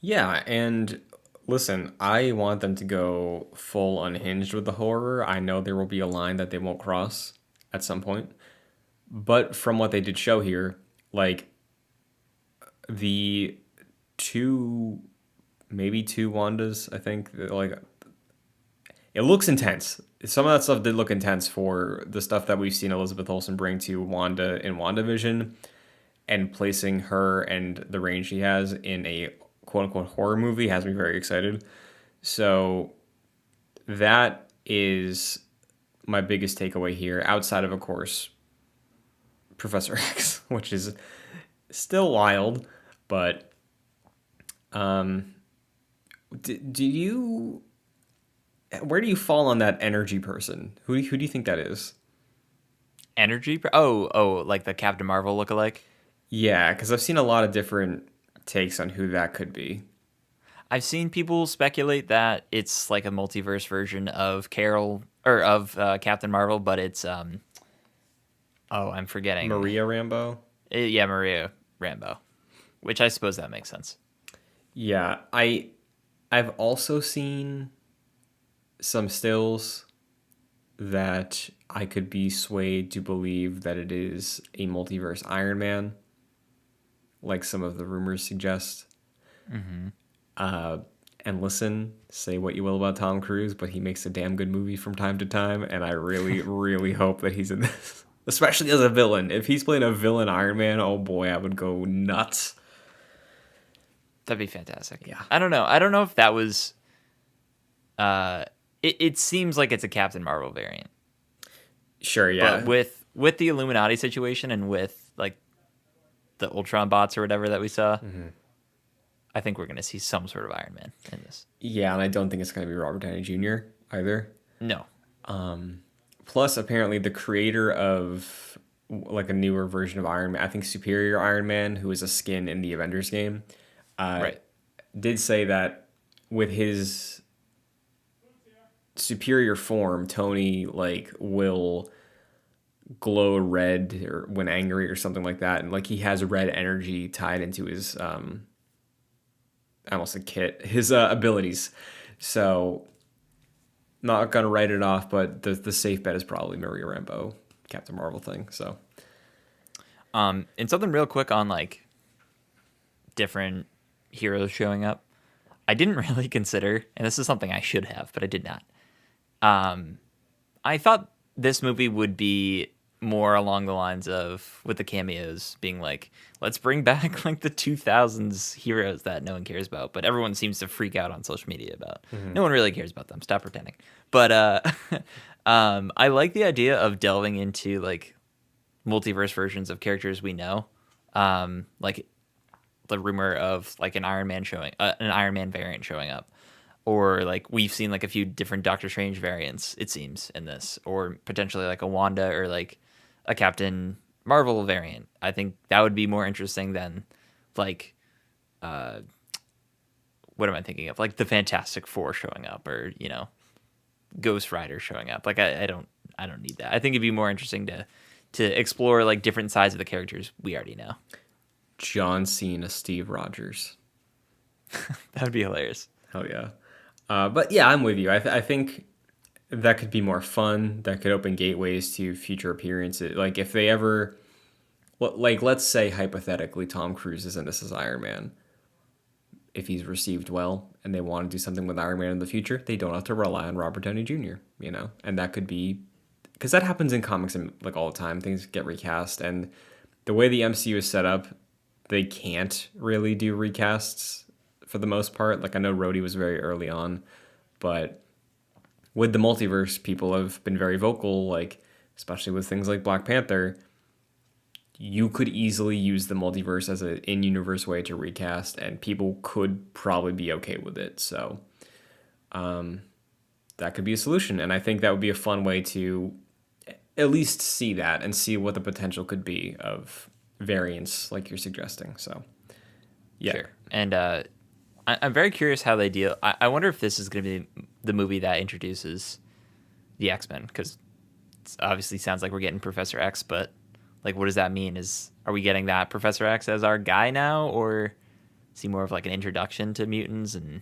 Yeah, and listen, I want them to go full unhinged with the horror. I know there will be a line that they won't cross at some point. But from what they did show here, like the two, maybe two Wandas, I think, like it looks intense. Some of that stuff did look intense for the stuff that we've seen Elizabeth Olsen bring to Wanda in WandaVision, and placing her and the range she has in a quote unquote horror movie has me very excited. So that is my biggest takeaway here, outside of course, Professor X, which is still wild, but do you, where do you fall on that energy person? Who do you think that is? Energy. Oh, like the Captain Marvel lookalike. Yeah, because I've seen a lot of different takes on who that could be. I've seen people speculate that it's like a multiverse version of Carol or of Captain Marvel, but it's oh, I'm forgetting. Maria Rambo. Yeah, Maria Rambo, which I suppose that makes sense. Yeah, I've also seen some stills that I could be swayed to believe that it is a multiverse Iron Man, like some of the rumors suggest. Uh, and listen, say what you will about Tom Cruise, but he makes a damn good movie from time to time, and I really, really hope that he's in this, especially as a villain. If he's playing a villain Iron Man, oh boy, I would go nuts. That'd be fantastic. Yeah. I don't know. I don't know if that was. It seems like it's a Captain Marvel variant, Sure, yeah. but with the Illuminati situation and with like the Ultron bots or whatever that we saw, I think we're gonna see some sort of Iron Man in this. Yeah, and I don't think it's going to be Robert Downey Jr. either. No. Plus, apparently, the creator of like a newer version of Iron Man, I think Superior Iron Man, who is a skin in the Avengers game, Right. did say that with his superior form, Tony like will glow red or when angry or something like that, and like he has red energy tied into his I almost said kit, his abilities. So not gonna write it off, but the safe bet is probably Maria Rambeau, Captain Marvel thing. So And something real quick on like different heroes showing up. I didn't really consider, and this is something I should have, but I did not. I thought this movie would be more along the lines of with the cameos being like, let's bring back like the 2000s heroes that no one cares about, but everyone seems to freak out on social media about. No one really cares about them. Stop pretending. But I like the idea of delving into like multiverse versions of characters we know. Like the rumor of like an Iron Man variant showing up, or like we've seen like a few different Doctor Strange variants, it seems, in this, or potentially like a Wanda or like a Captain Marvel variant. I think that would be more interesting than like what am I thinking of, like the Fantastic Four showing up, or Ghost Rider showing up. Like I don't need that. I think it'd be more interesting to explore like different sides of the characters we already know. John Cena, Steve Rogers. That would be hilarious. Hell yeah. But yeah, I'm with you. I think that could be more fun. That could open gateways to future appearances. Like if they ever, like let's say hypothetically, Tom Cruise is in this as Iron Man. If he's received well and they want to do something with Iron Man in the future, they don't have to rely on Robert Downey Jr. And that could be because that happens in comics and like all the time. Things get recast, and the way the MCU is set up, they can't really do recasts for the most part. Like I know Rhodey was very early on, but with the multiverse, people have been very vocal, like especially with things like Black Panther. You could easily use the multiverse as an in-universe way to recast, and people could probably be okay with it. So that could be a solution, and I think that would be a fun way to at least see that and see what the potential could be of variants like you're suggesting. So yeah. Sure. And I'm very curious how they deal. I wonder if this is going to be the movie that introduces the X-Men, because it obviously sounds like we're getting Professor X, but like, what does that mean? Are we getting that Professor X as our guy now, or is he more of like an introduction to mutants? And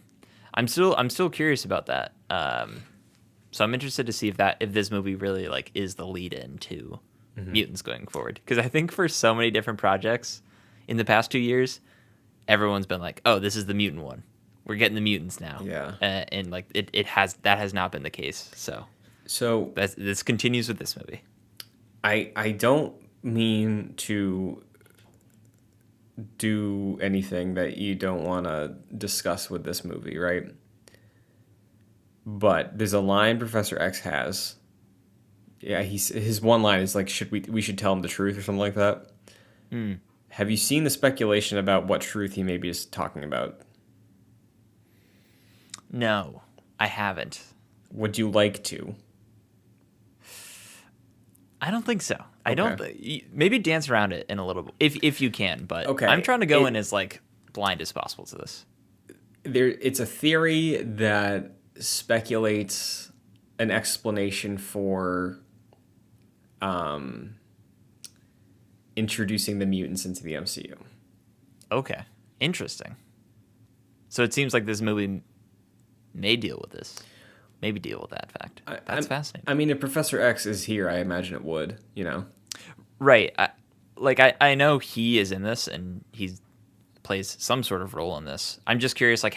I'm still curious about that. So I'm interested to see if this movie really like is the lead in to mutants going forward, because I think for so many different projects in the past 2 years, everyone's been like, oh, this is the mutant one. We're getting the mutants now. Yeah. And like that has not been the case. So this continues with this movie. I don't mean to do anything that you don't want to discuss with this movie, right? But there's a line Professor X has. Yeah, his one line is like, we should tell him the truth or something like that. Have you seen the speculation about what truth he maybe is talking about? No, I haven't. Would you like to? I don't think so. I Okay. don't. Maybe dance around it in a little bit if you can. But Okay. I'm trying to go in as like blind as possible to this. It's a theory that speculates an explanation for introducing the mutants into the MCU. Okay, interesting. So it seems like this movie may deal with this. maybe deal with that fact. That's I'm- fascinating. I mean, if Professor X is here, I imagine it would, Right. I know he is in this and he plays some sort of role in this. I'm just curious, like,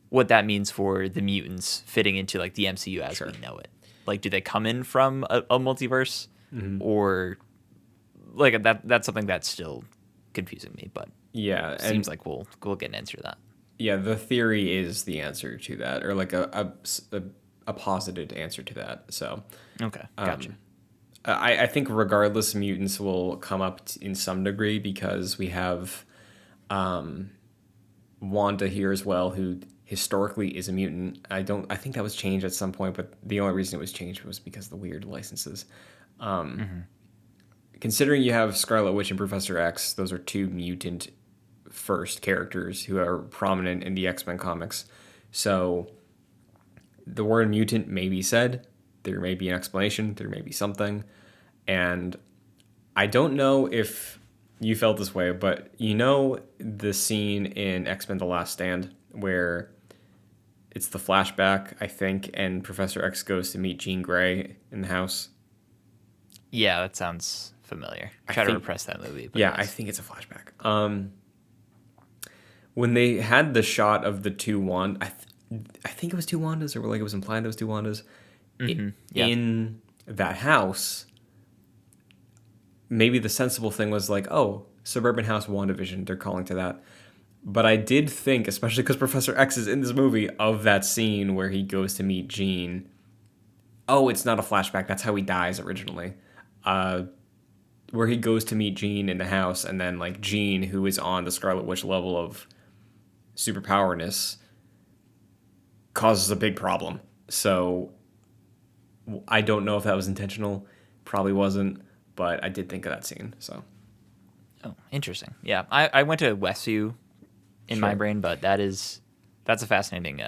what that means for the mutants fitting into like the MCU as Sure. we know it. Like, do they come in from a multiverse, or like that's something that's still confusing me. But Yeah, and seems like we'll get an answer to that. yeah, the theory is the answer to that, or like a posited answer to that. So Okay, gotcha. I think regardless, mutants will come up in some degree because we have Wanda here as well, who historically is a mutant. I think that was changed at some point, but the only reason it was changed was because of the weird licenses. Considering you have Scarlet Witch and Professor X, those are two mutant first characters who are prominent in the X-Men comics. So the word mutant may be said. There may be an explanation. There may be something. And I don't know if you felt this way, but the scene in X-Men The Last Stand where it's the flashback, I think, and Professor X goes to meet Jean Grey in the house. Yeah, that sounds familiar. Try to repress that movie. But Yeah, yes. I think it's a flashback. When they had the shot of the two I think it was two Wandas, or like it was implied there was two Wandas Yeah. in that house. Maybe the sensible thing was like, oh, Suburban House WandaVision, they're calling to that. But I did think, especially because Professor X is in this movie, of that scene where he goes to meet Jean. Oh, it's not a flashback. That's how he dies originally. Where he goes to meet Jean in the house, and then like Jean, who is on the Scarlet Witch level of superpowerness, causes a big problem. So I don't know if that was intentional. Probably wasn't, but I did think of that scene. So Oh, interesting. Yeah, I went to Westview in my Sure. brain, but that's a fascinating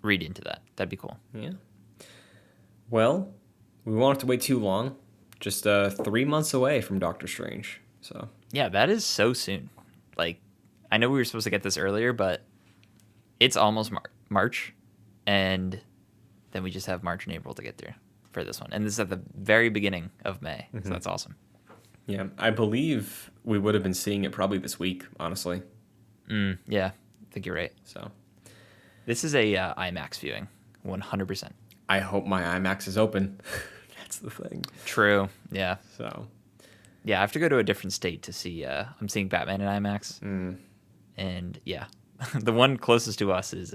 read into that. That'd be cool. yeah. Well, we won't have to wait too long. Just 3 months away from Doctor Strange. So Yeah, that is so soon. Like, I know we were supposed to get this earlier, but it's almost March, and then we just have March and April to get through for this one. And this is at the very beginning of May, so that's awesome. yeah, I believe we would have been seeing it probably this week, honestly. Yeah, I think you're right. So This is a IMAX viewing, 100%. I hope my IMAX is open. That's the thing. True. Yeah. So Yeah, I have to go to a different state to see. I'm seeing Batman in IMAX, and yeah, the one closest to us is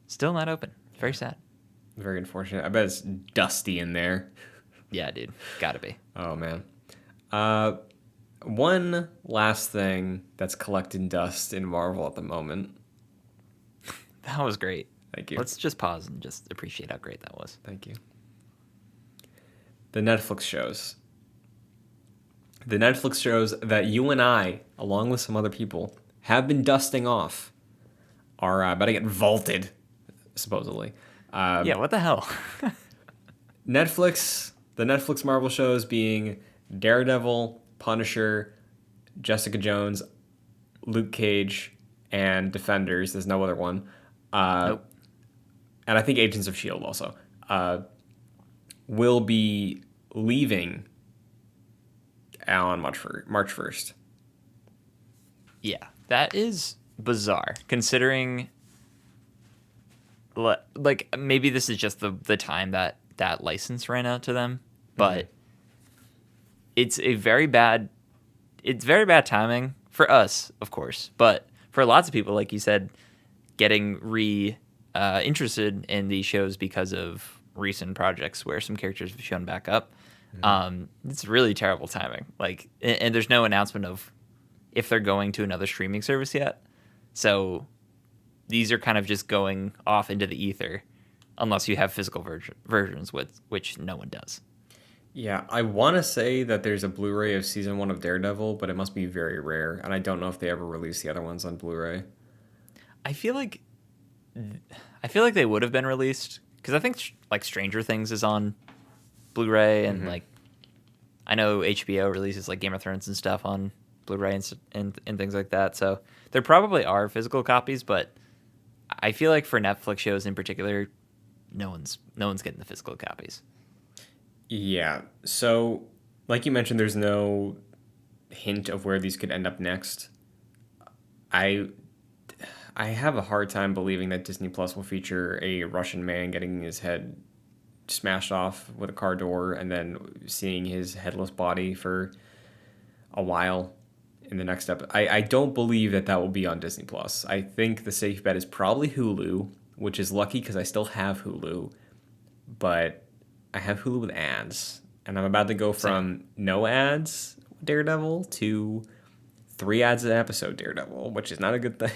still not open. Very sad. very unfortunate. I bet it's dusty in there. Yeah, dude, gotta be. Oh man. One last thing that's collecting dust in Marvel at the moment. That was great. Thank you. Let's just pause and just appreciate how great that was. Thank you. The Netflix shows. The Netflix shows that you and I, along with some other people, have been dusting off are about to get vaulted, supposedly. Yeah, what the hell? Netflix, the Netflix Marvel shows being Daredevil, Punisher, Jessica Jones, Luke Cage, and Defenders. There's no other one. Nope. And I think Agents of S.H.I.E.L.D. also, will be leaving on March 1st. Yeah, that is bizarre, considering, like, maybe this is just the time that license ran out to them, but it's very bad timing for us, of course, but for lots of people, like you said, getting interested in these shows because of recent projects where some characters have shown back up. It's really terrible timing. Like, and there's no announcement of if they're going to another streaming service yet. So these are kind of just going off into the ether unless you have physical versions, which no one does. Yeah, I want to say that there's a Blu-ray of season 1 of Daredevil, but it must be very rare, and I don't know if they ever released the other ones on Blu-ray. I feel like they would have been released because I think like Stranger Things is on Blu-ray, and like I know HBO releases like Game of Thrones and stuff on Blu-ray and things like that. So there probably are physical copies, but I feel like for Netflix shows in particular, no one's getting the physical copies. Yeah. So, like you mentioned, there's no hint of where these could end up next. I I have a hard time believing that Disney Plus will feature a Russian man getting his head smashed off with a car door and then seeing his headless body for a while in the next episode. I don't believe that that will be on Disney Plus. I think the safe bet is probably Hulu, which is lucky because I still have Hulu, but I have Hulu with ads, and I'm about to go Same. from no ads Daredevil to 3 ads an episode Daredevil, which is not a good thing.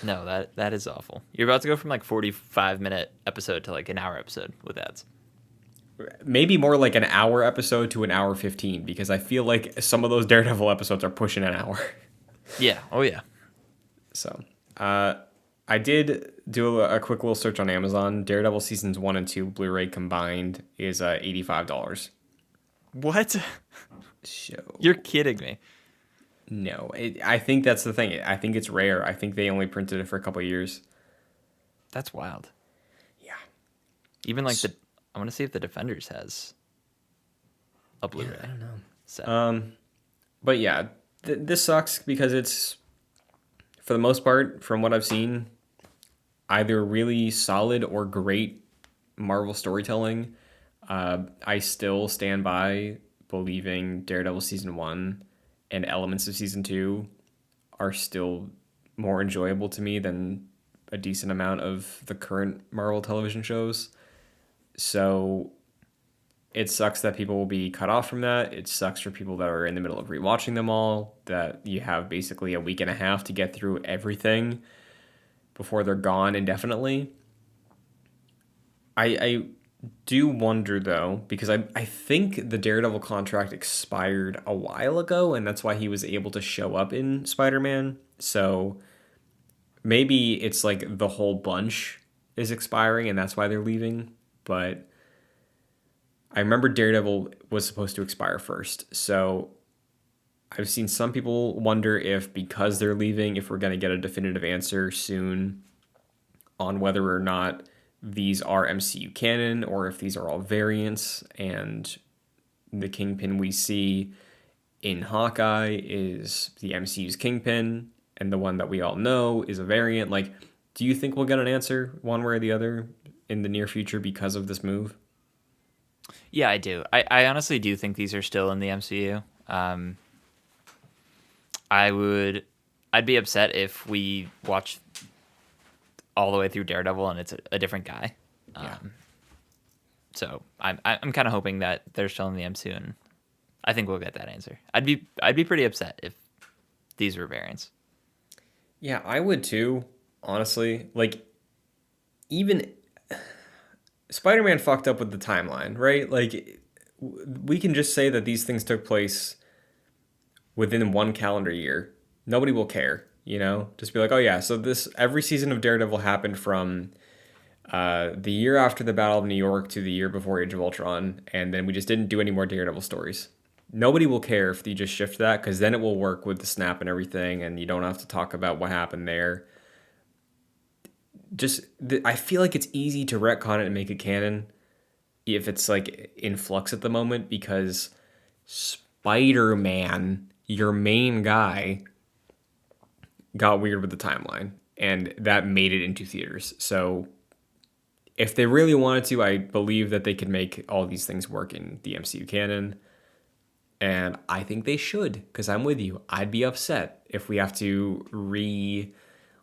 No, that is awful. You're about to go from like 45-minute episode to like an hour episode with ads. Maybe more like an hour episode to an hour 15 because I feel like some of those Daredevil episodes are pushing an hour. Yeah. Oh yeah. So, I did do a quick little search on Amazon. Daredevil seasons 1 and 2 Blu-ray combined is $85. What? So You're kidding me. no, I think that's the thing. I think it's rare. I think they only printed it for a couple of years. That's wild. Yeah. Even like I want to see if the Defenders has a Blu-ray I don't know. set. But yeah, this sucks because it's, for the most part, from what I've seen, either really solid or great Marvel storytelling. I still stand by believing Daredevil season 1 and elements of season 2 are still more enjoyable to me than a decent amount of the current Marvel television shows. So it sucks that people will be cut off from that. It sucks for people that are in the middle of rewatching them all, that you have basically a week and a half to get through everything before they're gone indefinitely. I do wonder though, because I think the Daredevil contract expired a while ago, and that's why he was able to show up in Spider-Man. So maybe it's like the whole bunch is expiring, and that's why they're leaving. But I remember Daredevil was supposed to expire first. So I've seen some people wonder if because they're leaving, if we're going to get a definitive answer soon on whether or not these are MCU canon or if these are all variants and the Kingpin we see in Hawkeye is the MCU's Kingpin and the one that we all know is a variant. Like, do you think we'll get an answer one way or the other in the near future because of this move? Yeah, I do. I honestly do think these are still in the MCU. I'd be upset if we watch all the way through Daredevil and it's a different guy. Yeah. So I'm kind of hoping that they're still in the MCU, and I think we'll get that answer. I'd be pretty upset if these were variants. Yeah, I would too, honestly. Like, even Spider-Man fucked up with the timeline, right? Like, we can just say that these things took place within one calendar year. Nobody will care, you know? Just be like, oh yeah, so this every season of Daredevil happened from the year after the Battle of New York to the year before Age of Ultron, and then we just didn't do any more Daredevil stories. Nobody will care if you just shift that, because then it will work with the snap and everything, and you don't have to talk about what happened there. I feel like it's easy to retcon it and make it canon if it's like in flux at the moment, because Spider-Man, your main guy, got weird with the timeline, and that made it into theaters. So if they really wanted to, I believe that they could make all these things work in the MCU canon. And I think they should, because I'm with you. I'd be upset if we have to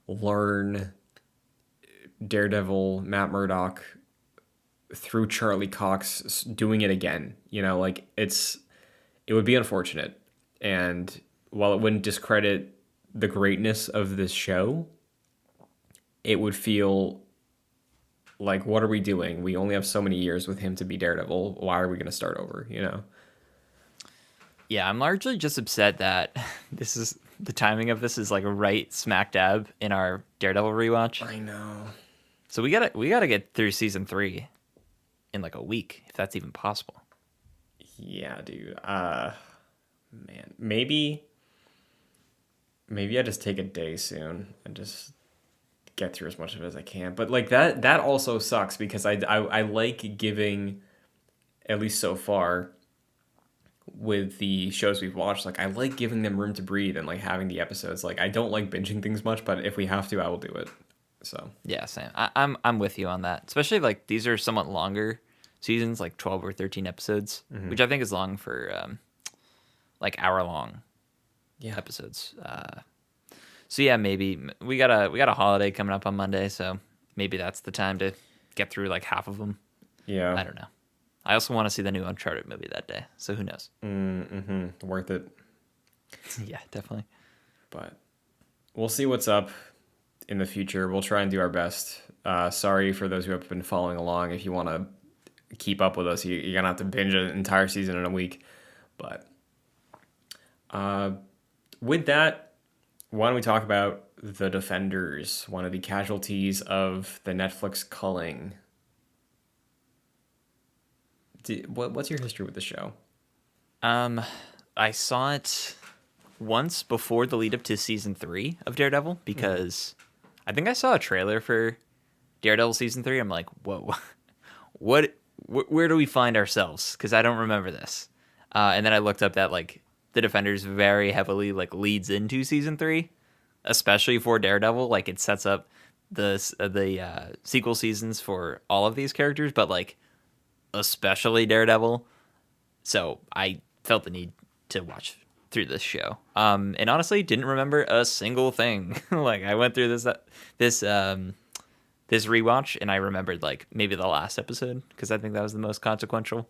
relearn Daredevil, Matt Murdock through Charlie Cox doing it again. You know, like it would be unfortunate. And while it wouldn't discredit the greatness of this show, it would feel like, what are we doing? We only have so many years with him to be Daredevil. Why are we going to start over, you know? Yeah, I'm largely just upset that the timing of this is like right smack dab in our Daredevil rewatch. I know. So we gotta get through season 3 in like a week, if that's even possible. Yeah, dude. Man, maybe I just take a day soon and just get through as much of it as I can. But like that also sucks because I like giving, at least so far, with the shows we've watched, like I like giving them room to breathe and like having the episodes. Like I don't like binging things much, but if we have to, I will do it. So Yeah, same. I'm with you on that. Especially like these are somewhat longer seasons, like 12 or 13 episodes, which I think is long for like hour long yeah, episodes. So yeah, maybe we got a holiday coming up on Monday, so maybe that's the time to get through like half of them. yeah, I don't know. I also want to see the new Uncharted movie that day, so who knows? worth it. Yeah, definitely. But we'll see what's up in the future. We'll try and do our best. Sorry for those who have been following along. If you want to keep up with us, you're gonna have to binge an entire season in a week. But with that, why don't we talk about the Defenders, one of the casualties of the Netflix culling? What's your history with the show? I saw it once before the lead up to season 3 of Daredevil because I think I saw a trailer for Daredevil season 3. I'm like, whoa, where do we find ourselves? Because I don't remember this. And then I looked up that like the Defenders very heavily like leads into season 3, especially for Daredevil. Like it sets up the sequel seasons for all of these characters, but like especially Daredevil. So I felt the need to watch through this show. And honestly, didn't remember a single thing. Like I went through this rewatch, and I remembered like maybe the last episode because I think that was the most consequential.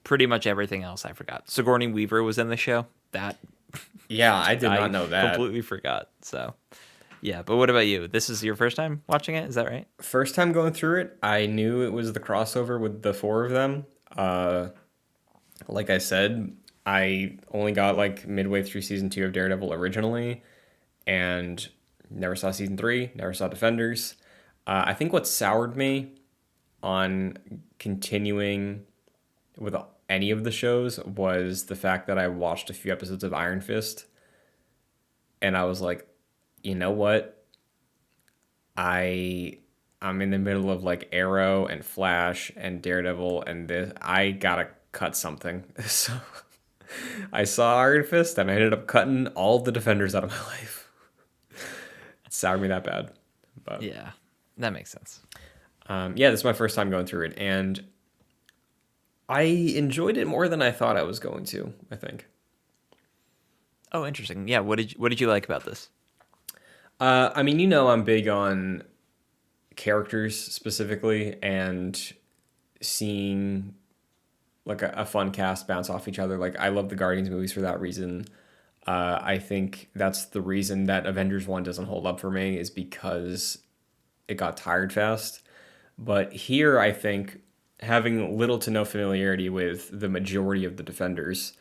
Pretty much everything else I forgot. Sigourney Weaver was in the show. That Yeah, I did I not know that. completely forgot. So yeah, but what about you? This is your first time watching it, is that right? First time going through it, I knew it was the crossover with the four of them. Like I said, I only got like midway through season 2 of Daredevil originally, and never saw season 3, never saw Defenders. I think what soured me on continuing with any of the shows was the fact that I watched a few episodes of Iron Fist, and I was like, you know what? I'm in the middle of like Arrow and Flash and Daredevil and this. I gotta cut something. So I saw Iron Fist and I ended up cutting all the Defenders out of my life. It soured me that bad. But Yeah, that makes sense. yeah, this is my first time going through it, and I enjoyed it more than I thought I was going to, I think. Oh, interesting. Yeah, what did you like about this? I mean, I'm big on characters specifically and seeing like a fun cast bounce off each other. Like I love the Guardians movies for that reason. I think that's the reason that Avengers 1 doesn't hold up for me is because it got tired fast. But here, I think having little to no familiarity with the majority of the Defenders,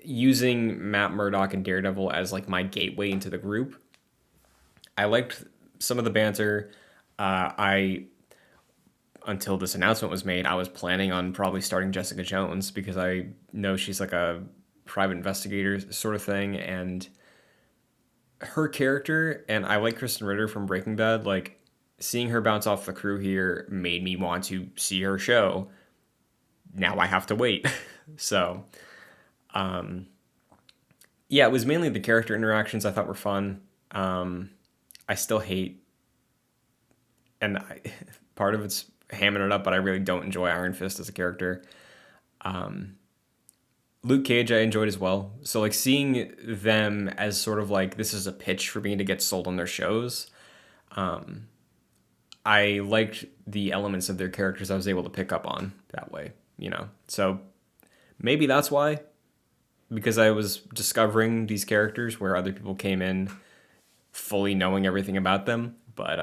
using Matt Murdock and Daredevil as like my gateway into the group, I liked some of the banter. I Until this announcement was made, I was planning on probably starting Jessica Jones because I know she's like a private investigator sort of thing, and her character, and I like Kristen Ritter from Breaking Bad. Like seeing her bounce off the crew here made me want to see her show. Now I have to wait. So, yeah, it was mainly the character interactions I thought were fun. I still hate, and part of it's hamming it up, but I really don't enjoy Iron Fist as a character. Luke Cage I enjoyed as well. So like seeing them as sort of like this is a pitch for me to get sold on their shows. I liked the elements of their characters I was able to pick up on that way. So maybe that's why, because I was discovering these characters where other people came in fully knowing everything about them. But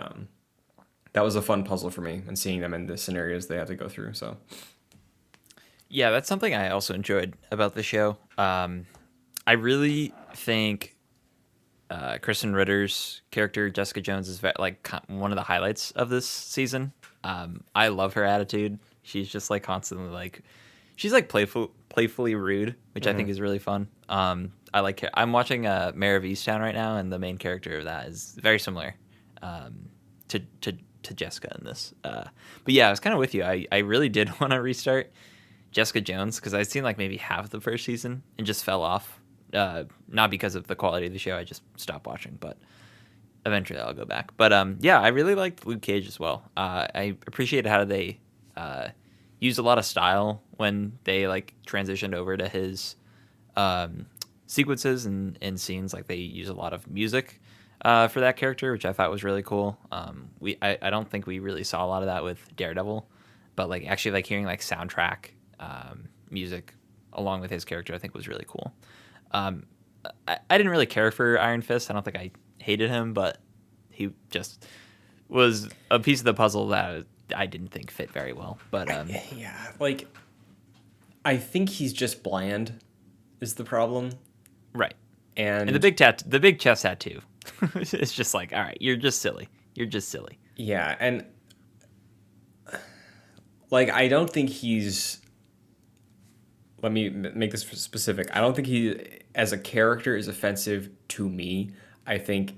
that was a fun puzzle for me and seeing them in the scenarios they had to go through. So Yeah, that's something I also enjoyed about the show. I really think Kristen Ritter's character, Jessica Jones, is like one of the highlights of this season. I love her attitude. She's just like constantly like, she's like playfully rude, which I think is really fun. I'm watching Mayor of Easttown right now, and the main character of that is very similar um, to Jessica in this. But yeah, I was kind of with you. I really did want to restart Jessica Jones because I'd seen like maybe half the first season and just fell off. Not because of the quality of the show, I just stopped watching. But eventually, I'll go back. But yeah, I really liked Luke Cage as well. I appreciated how they used a lot of style when they like transitioned over to his sequences and scenes. Like they use a lot of music for that character, which I thought was really cool. I don't think we really saw a lot of that with Daredevil, but like actually like hearing like soundtrack music along with his character, I think was really cool. I didn't really care for Iron Fist. I don't think I hated him, but he just was a piece of the puzzle that I didn't think fit very well. But Yeah, like I think he's just bland is the problem. right. And And the big chest tattoo. It's just like, all right, you're just silly. You're just silly. yeah, and like I don't think he's let me make this specific. I don't think he as a character is offensive to me. I think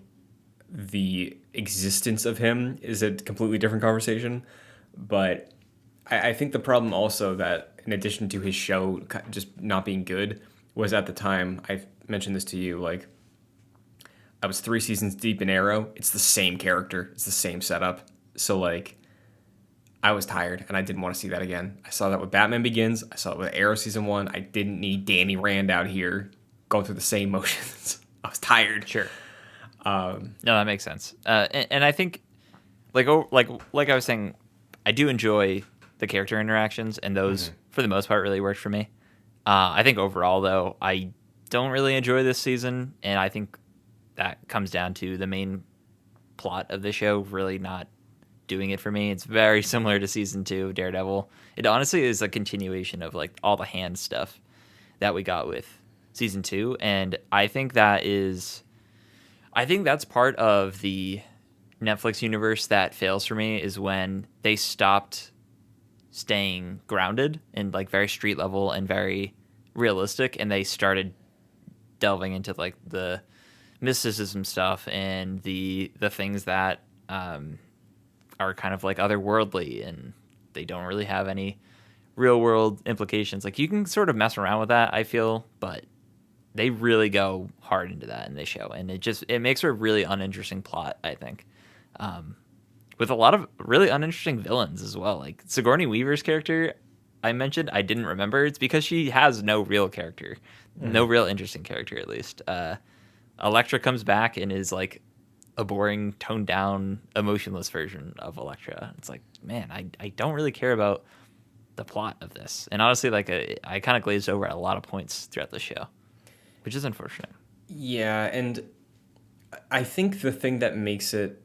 the existence of him is a completely different conversation. But I think the problem also that in addition to his show just not being good was at the time I mentioned this to you like I was 3 seasons deep in Arrow. It's the same character. It's the same setup. So like I was tired and I didn't want to see that again. I saw that with Batman Begins. I saw it with Arrow season 1. I didn't need Danny Rand out here going through the same motions. I was tired. Sure. No, that makes sense. And I think, like I was saying, I do enjoy the character interactions, and those, for the most part, really worked for me. I think overall, though, I don't really enjoy this season, and I think that comes down to the main plot of the show really not doing it for me. It's very similar to season 2 of Daredevil. It honestly is a continuation of like all the hand stuff that we got with season 2, and I think that's part of the Netflix universe that fails for me is when they stopped staying grounded and like very street level and very realistic, and they started delving into like the mysticism stuff and the things that are kind of like otherworldly, and they don't really have any real world implications. Like you can sort of mess around with that, I feel, but they really go hard into that in this show, and it makes for a really uninteresting plot, I think, with a lot of really uninteresting villains as well. Like Sigourney Weaver's character, I mentioned I didn't remember. It's because she has no real character, no real interesting character at least. Elektra comes back and is like a boring, toned down, emotionless version of Elektra. It's like, man, I don't really care about the plot of this, and honestly, like I kind of glazed over at a lot of points throughout the show, which is unfortunate. Yeah, and I think the thing that makes it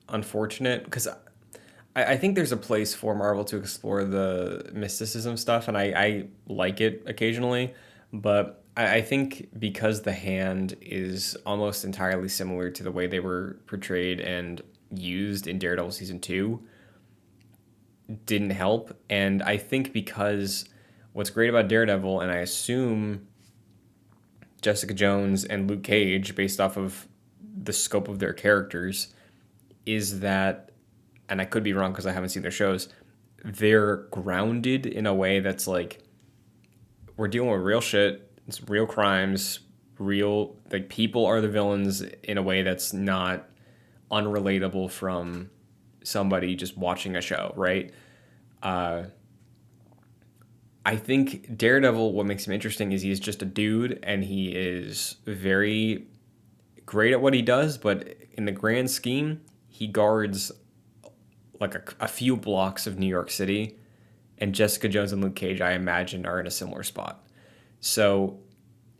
unfortunate, because I think there's a place for Marvel to explore the mysticism stuff, and I like it occasionally, but I think because the Hand is almost entirely similar to the way they were portrayed and used in Daredevil Season 2, didn't help. And I think because what's great about Daredevil, and I assume Jessica Jones and Luke Cage, based off of the scope of their characters, is that, and I could be wrong because I haven't seen their shows, they're grounded in a way that's like, we're dealing with real shit, it's real crimes, real, like people are the villains in a way that's not unrelatable from somebody just watching a show, right? I think Daredevil, what makes him interesting is he's just a dude and he is very great at what he does, but in the grand scheme, he guards like a few blocks of New York City, and Jessica Jones and Luke Cage, I imagine, are in a similar spot. So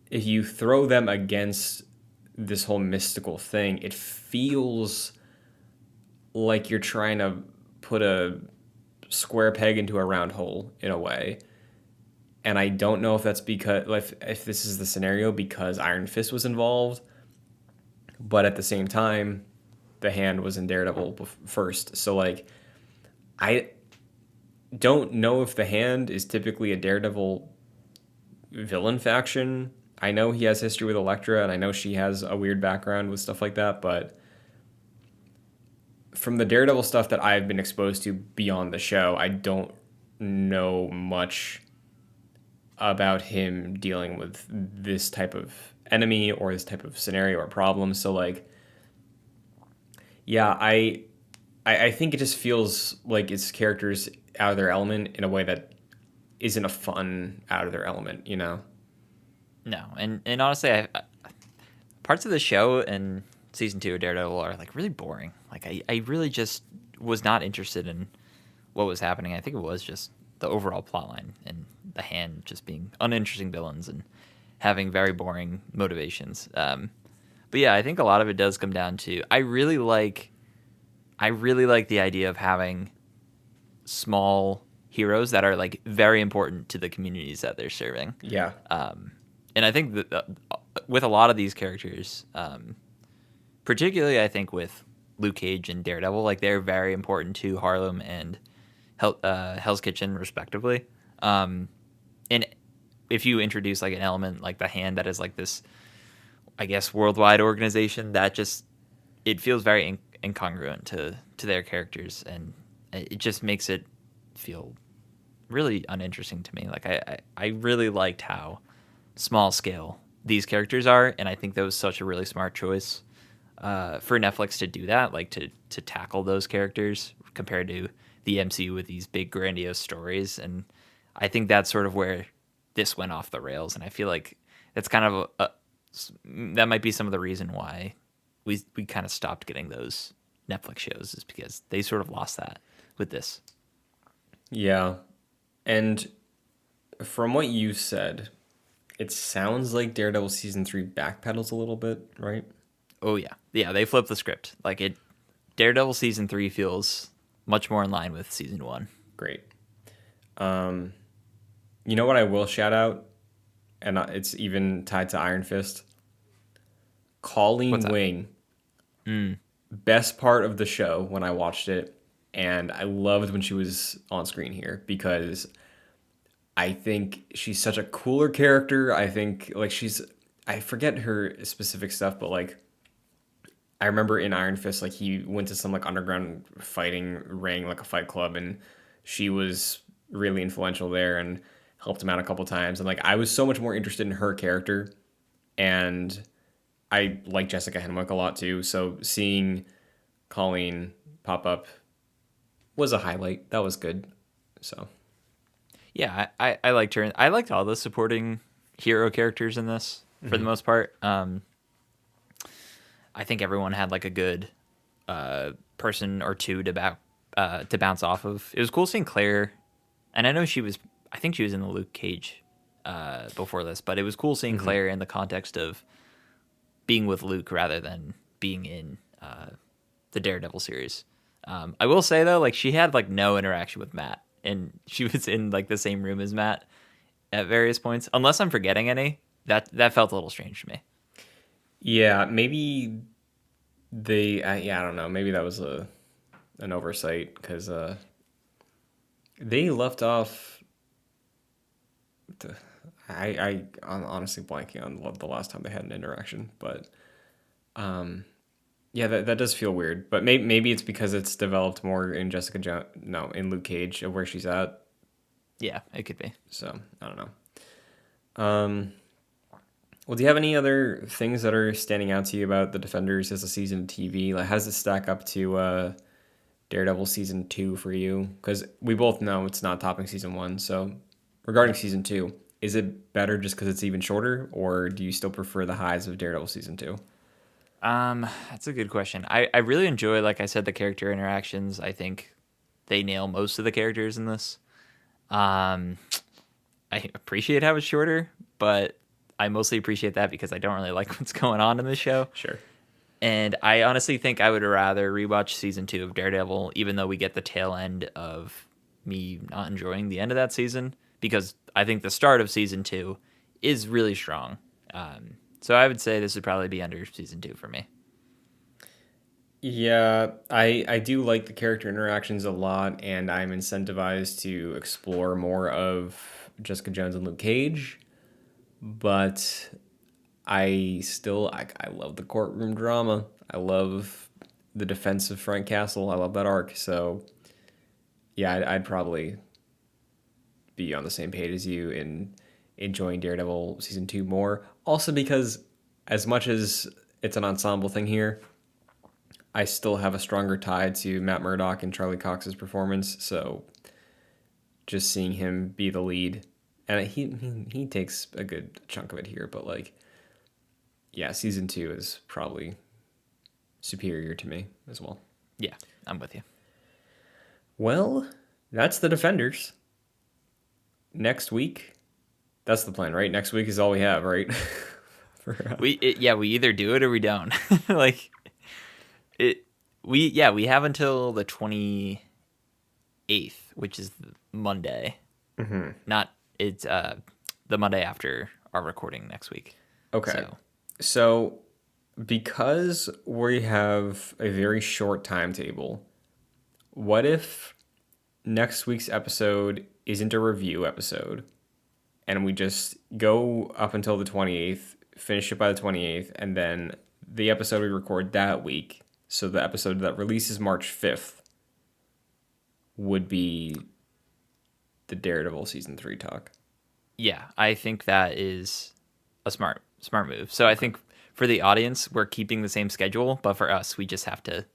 if you throw them against this whole mystical thing, it feels like you're trying to put a square peg into a round hole in a way. And I don't know if that's because if this is the scenario because Iron Fist was involved, but at the same time, the Hand was in Daredevil first. So like, I don't know if the Hand is typically a Daredevil villain faction. I know he has history with Elektra, and I know she has a weird background with stuff like that, but from the Daredevil stuff that I've been exposed to beyond the show, I don't know much about him dealing with this type of enemy or this type of scenario or problem. So like, yeah, I think it just feels like it's characters out of their element in a way that isn't a fun out of their element, you know? No, and honestly, parts of the show and season 2 of Daredevil are like really boring. Like I really just was not interested in what was happening. I think it was just the overall plotline and the Hand just being uninteresting villains and having very boring motivations. But yeah, I think a lot of it does come down to I really like the idea of having small heroes that are like very important to the communities that they're serving. Yeah. And I think that with a lot of these characters, particularly I think with Luke Cage and Daredevil, like they're very important to Harlem and Hell's Kitchen, respectively. And if you introduce like an element like the Hand that is like this, I guess, worldwide organization, that just it feels very incongruent to their characters, and it just makes it feel really uninteresting to me. Like I really liked how small scale these characters are, and I think that was such a really smart choice for Netflix to do that, like to tackle those characters compared to the MCU with these big grandiose stories. And I think that's sort of where this went off the rails, and I feel like that's kind of that might be some of the reason why we kind of stopped getting those Netflix shows, is because they sort of lost that with this. Yeah. And from what you said, it sounds like Daredevil season 3 backpedals a little bit, right? Oh yeah, they flipped the script. Like it, Daredevil season 3 feels much more in line with season 1. Great. You know what I will shout out, and it's even tied to Iron Fist. Colleen What's that? Wing, best part of the show when I watched it, and I loved when she was on screen here because I think she's such a cooler character. I think like I forget her specific stuff, but like I remember in Iron Fist, like he went to some like underground fighting ring, like a fight club, and she was really influential there and helped him out a couple times. And like I was so much more interested in her character, and I like Jessica Henwick a lot too. So seeing Colleen pop up was a highlight. That was good. So Yeah, I liked her. I liked all the supporting hero characters in this for the most part. I think everyone had like a good person or two to bounce off of. It was cool seeing Claire, and I know she was. I think she was in the Luke Cage before this, but it was cool seeing Claire in the context of being with Luke rather than being in the Daredevil series. I will say though, like she had like no interaction with Matt, and she was in like the same room as Matt at various points. Unless I'm forgetting any, that felt a little strange to me. yeah, maybe yeah, I don't know. Maybe that was an oversight because they left off. I'm honestly blanking on the last time they had an interaction, but yeah, that does feel weird. But maybe it's because it's developed more in in Luke Cage of where she's at. Yeah, it could be. So I don't know. Well, do you have any other things that are standing out to you about the Defenders as a season of TV? Like, how does it stack up to Daredevil season 2 for you? Because we both know it's not topping season 1. So, regarding season 2, is it better just because it's even shorter, or do you still prefer the highs of Daredevil season 2? That's a good question. I really enjoy, like I said, the character interactions. I think they nail most of the characters in this. I appreciate how it's shorter, but I mostly appreciate that because I don't really like what's going on in the show. Sure. And I honestly think I would rather rewatch season 2 of Daredevil, even though we get the tail end of me not enjoying the end of that season, because I think the start of season 2 is really strong. So I would say this would probably be under season 2 for me. Yeah, I do like the character interactions a lot, and I'm incentivized to explore more of Jessica Jones and Luke Cage. But I love the courtroom drama. I love the defense of Frank Castle. I love that arc. So yeah, I'd probably be on the same page as you in enjoying Daredevil season 2 more. Also because as much as it's an ensemble thing here, I still have a stronger tie to Matt Murdock and Charlie Cox's performance. So just seeing him be the lead, and he takes a good chunk of it here, but like, yeah, season 2 is probably superior to me as well. Yeah, I'm with you. Well, that's the Defenders. Next week, that's the plan, right? Next week is all we have, right? We either do it or we don't. Like we have until the 28th, which is Monday. Mm-hmm. Not it's the Monday after our recording next week. Okay. So because we have a very short timetable, what if next week's episode isn't a review episode and we just go up until the 28th, finish it by the 28th, and then the episode we record that week, so the episode that releases March 5th, would be the Daredevil season 3 talk? Yeah, I think that is a smart move. So I think for the audience, we're keeping the same schedule, but for us, we just have to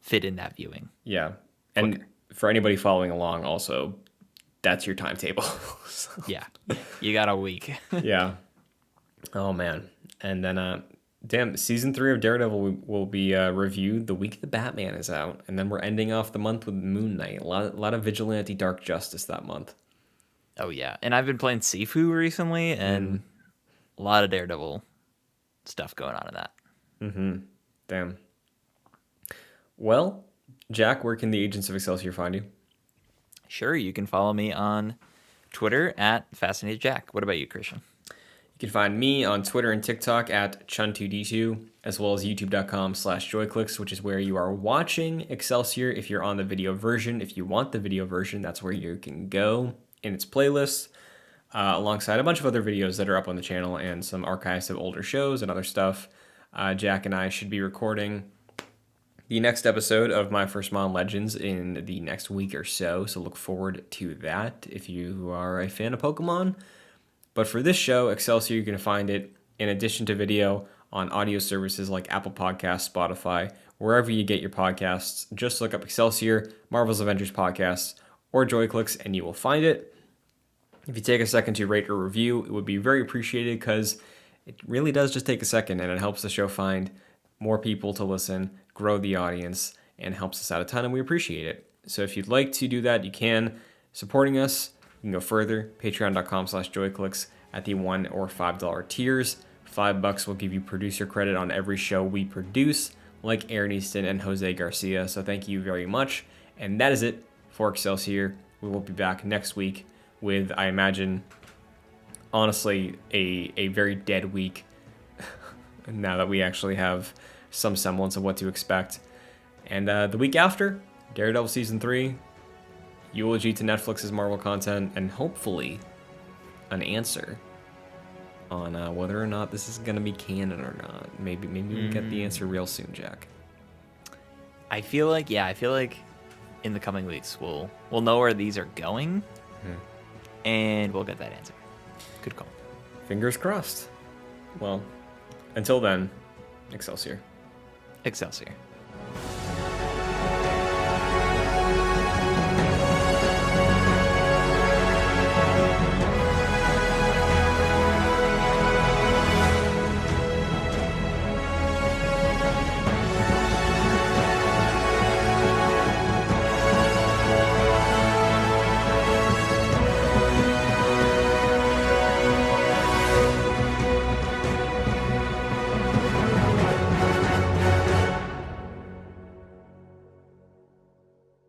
fit in that viewing. Yeah. And for anybody following along, also, that's your timetable. So. Yeah, you got a week. Yeah. Oh, man. And then, damn, season 3 of Daredevil will be reviewed the week the Batman is out. And then we're ending off the month with Moon Knight. A lot of vigilante dark justice that month. Oh, yeah. And I've been playing Sifu recently, and a lot of Daredevil stuff going on in that. Mm-hmm. Damn. Well, Jack, where can the agents of Excelsior find you? Sure, you can follow me on Twitter at Fascinated Jack. What about you, Christian? You can find me on Twitter and TikTok at Chun2D2, as well as youtube.com/joyclicks, which is where you are watching Excelsior. If you're on the video version, if you want the video version, that's where you can go in its playlist, alongside a bunch of other videos that are up on the channel and some archives of older shows and other stuff. Jack and I should be recording the next episode of My First Mon Legends in the next week or so look forward to that if you are a fan of Pokemon. But for this show, Excelsior, you can find it, in addition to video, on audio services like Apple Podcasts, Spotify, wherever you get your podcasts. Just look up Excelsior, Marvel's Avengers Podcasts, or JoyClicks, and you will find it. If you take a second to rate or review, it would be very appreciated, because it really does just take a second, and it helps the show find more people to listen, grow the audience, and helps us out a ton, and we appreciate it. So if you'd like to do that, you can. Supporting us, you can go further, patreon.com/joyclicks at the $1 or $5 tiers. $5 will give you producer credit on every show we produce, like Aaron Easton and Jose Garcia. So thank you very much. And that is it for Excelsior. We will be back next week with, I imagine, honestly, a very dead week now that we actually have some semblance of what to expect. And the week after, Daredevil Season 3, eulogy to Netflix's Marvel content, and hopefully an answer on whether or not this is going to be canon or not. Maybe we'll get the answer real soon, Jack. I feel like in the coming weeks we'll know where these are going, and we'll get that answer. Good call. Fingers crossed. Well, until then, Excelsior. Excelsior.